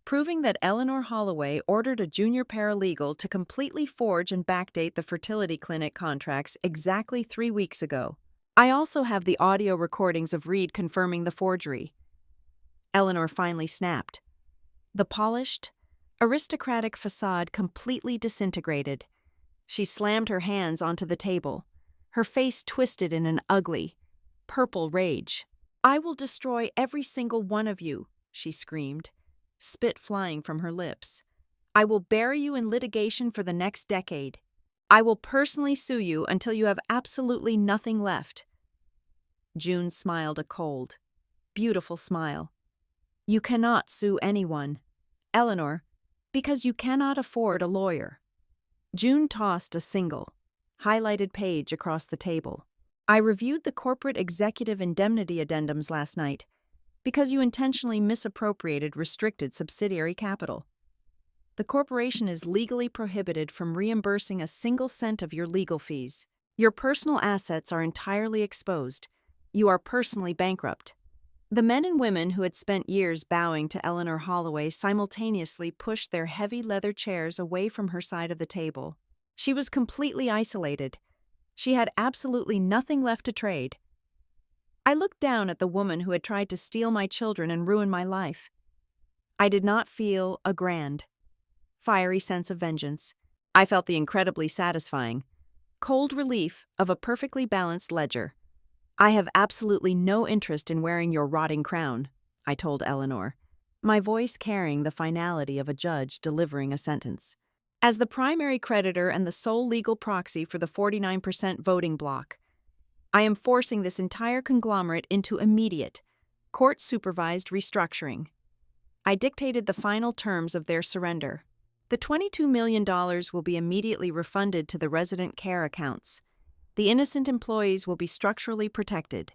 proving that Eleanor Holloway ordered a junior paralegal to completely forge and backdate the fertility clinic contracts exactly 3 weeks ago. "I also have the audio recordings of Reed confirming the forgery." Eleanor finally snapped. The polished, aristocratic facade completely disintegrated. She slammed her hands onto the table, her face twisted in an ugly, purple rage. "I will destroy every single one of you," she screamed, spit flying from her lips. "I will bury you in litigation for the next decade. I will personally sue you until you have absolutely nothing left." June smiled a cold, beautiful smile. "You cannot sue anyone, Eleanor, because you cannot afford a lawyer." June tossed a single, highlighted page across the table. "I reviewed the corporate executive indemnity addendums last night because you intentionally misappropriated restricted subsidiary capital. The corporation is legally prohibited from reimbursing a single cent of your legal fees. Your personal assets are entirely exposed. You are personally bankrupt." The men and women who had spent years bowing to Eleanor Holloway simultaneously pushed their heavy leather chairs away from her side of the table. She was completely isolated. She had absolutely nothing left to trade. I looked down at the woman who had tried to steal my children and ruin my life. I did not feel a grand, fiery sense of vengeance. I felt the incredibly satisfying, cold relief of a perfectly balanced ledger. "I have absolutely no interest in wearing your rotting crown," I told Eleanor, my voice carrying the finality of a judge delivering a sentence. "As the primary creditor and the sole legal proxy for the 49% voting bloc, I am forcing this entire conglomerate into immediate, court-supervised restructuring." I dictated the final terms of their surrender. The $22 million will be immediately refunded to the resident care accounts. The innocent employees will be structurally protected.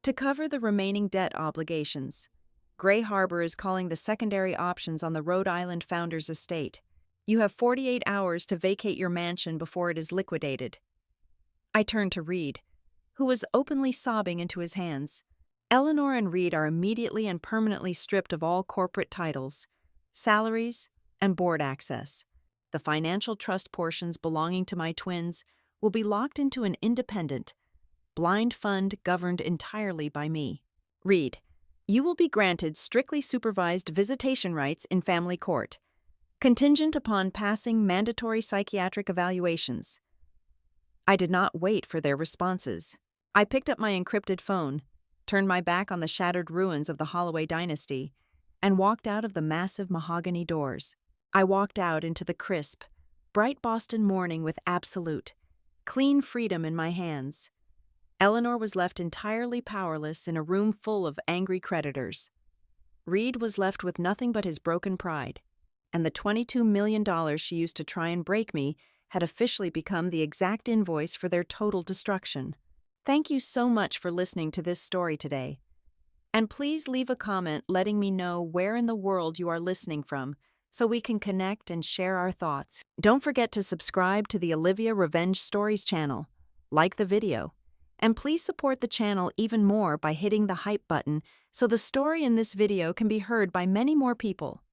To cover the remaining debt obligations, Gray Harbor is calling the secondary options on the Rhode Island founder's estate. You have 48 hours to vacate your mansion before it is liquidated. I turned to Reed, who was openly sobbing into his hands. Eleanor and Reed are immediately and permanently stripped of all corporate titles, salaries, and board access. The financial trust portions belonging to my twins will be locked into an independent, blind fund governed entirely by me. Reed, you will be granted strictly supervised visitation rights in family court, contingent upon passing mandatory psychiatric evaluations. I did not wait for their responses. I picked up my encrypted phone, turned my back on the shattered ruins of the Holloway dynasty, and walked out of the massive mahogany doors. I walked out into the crisp, bright Boston morning with absolute, clean freedom in my hands. Eleanor was left entirely powerless in a room full of angry creditors. Reed was left with nothing but his broken pride, and the $22 million she used to try and break me had officially become the exact invoice for their total destruction. Thank you so much for listening to this story today. And please leave a comment letting me know where in the world you are listening from so we can connect and share our thoughts. Don't forget to subscribe to the Olivia Revenge Stories channel, like the video, and please support the channel even more by hitting the hype button so the story in this video can be heard by many more people.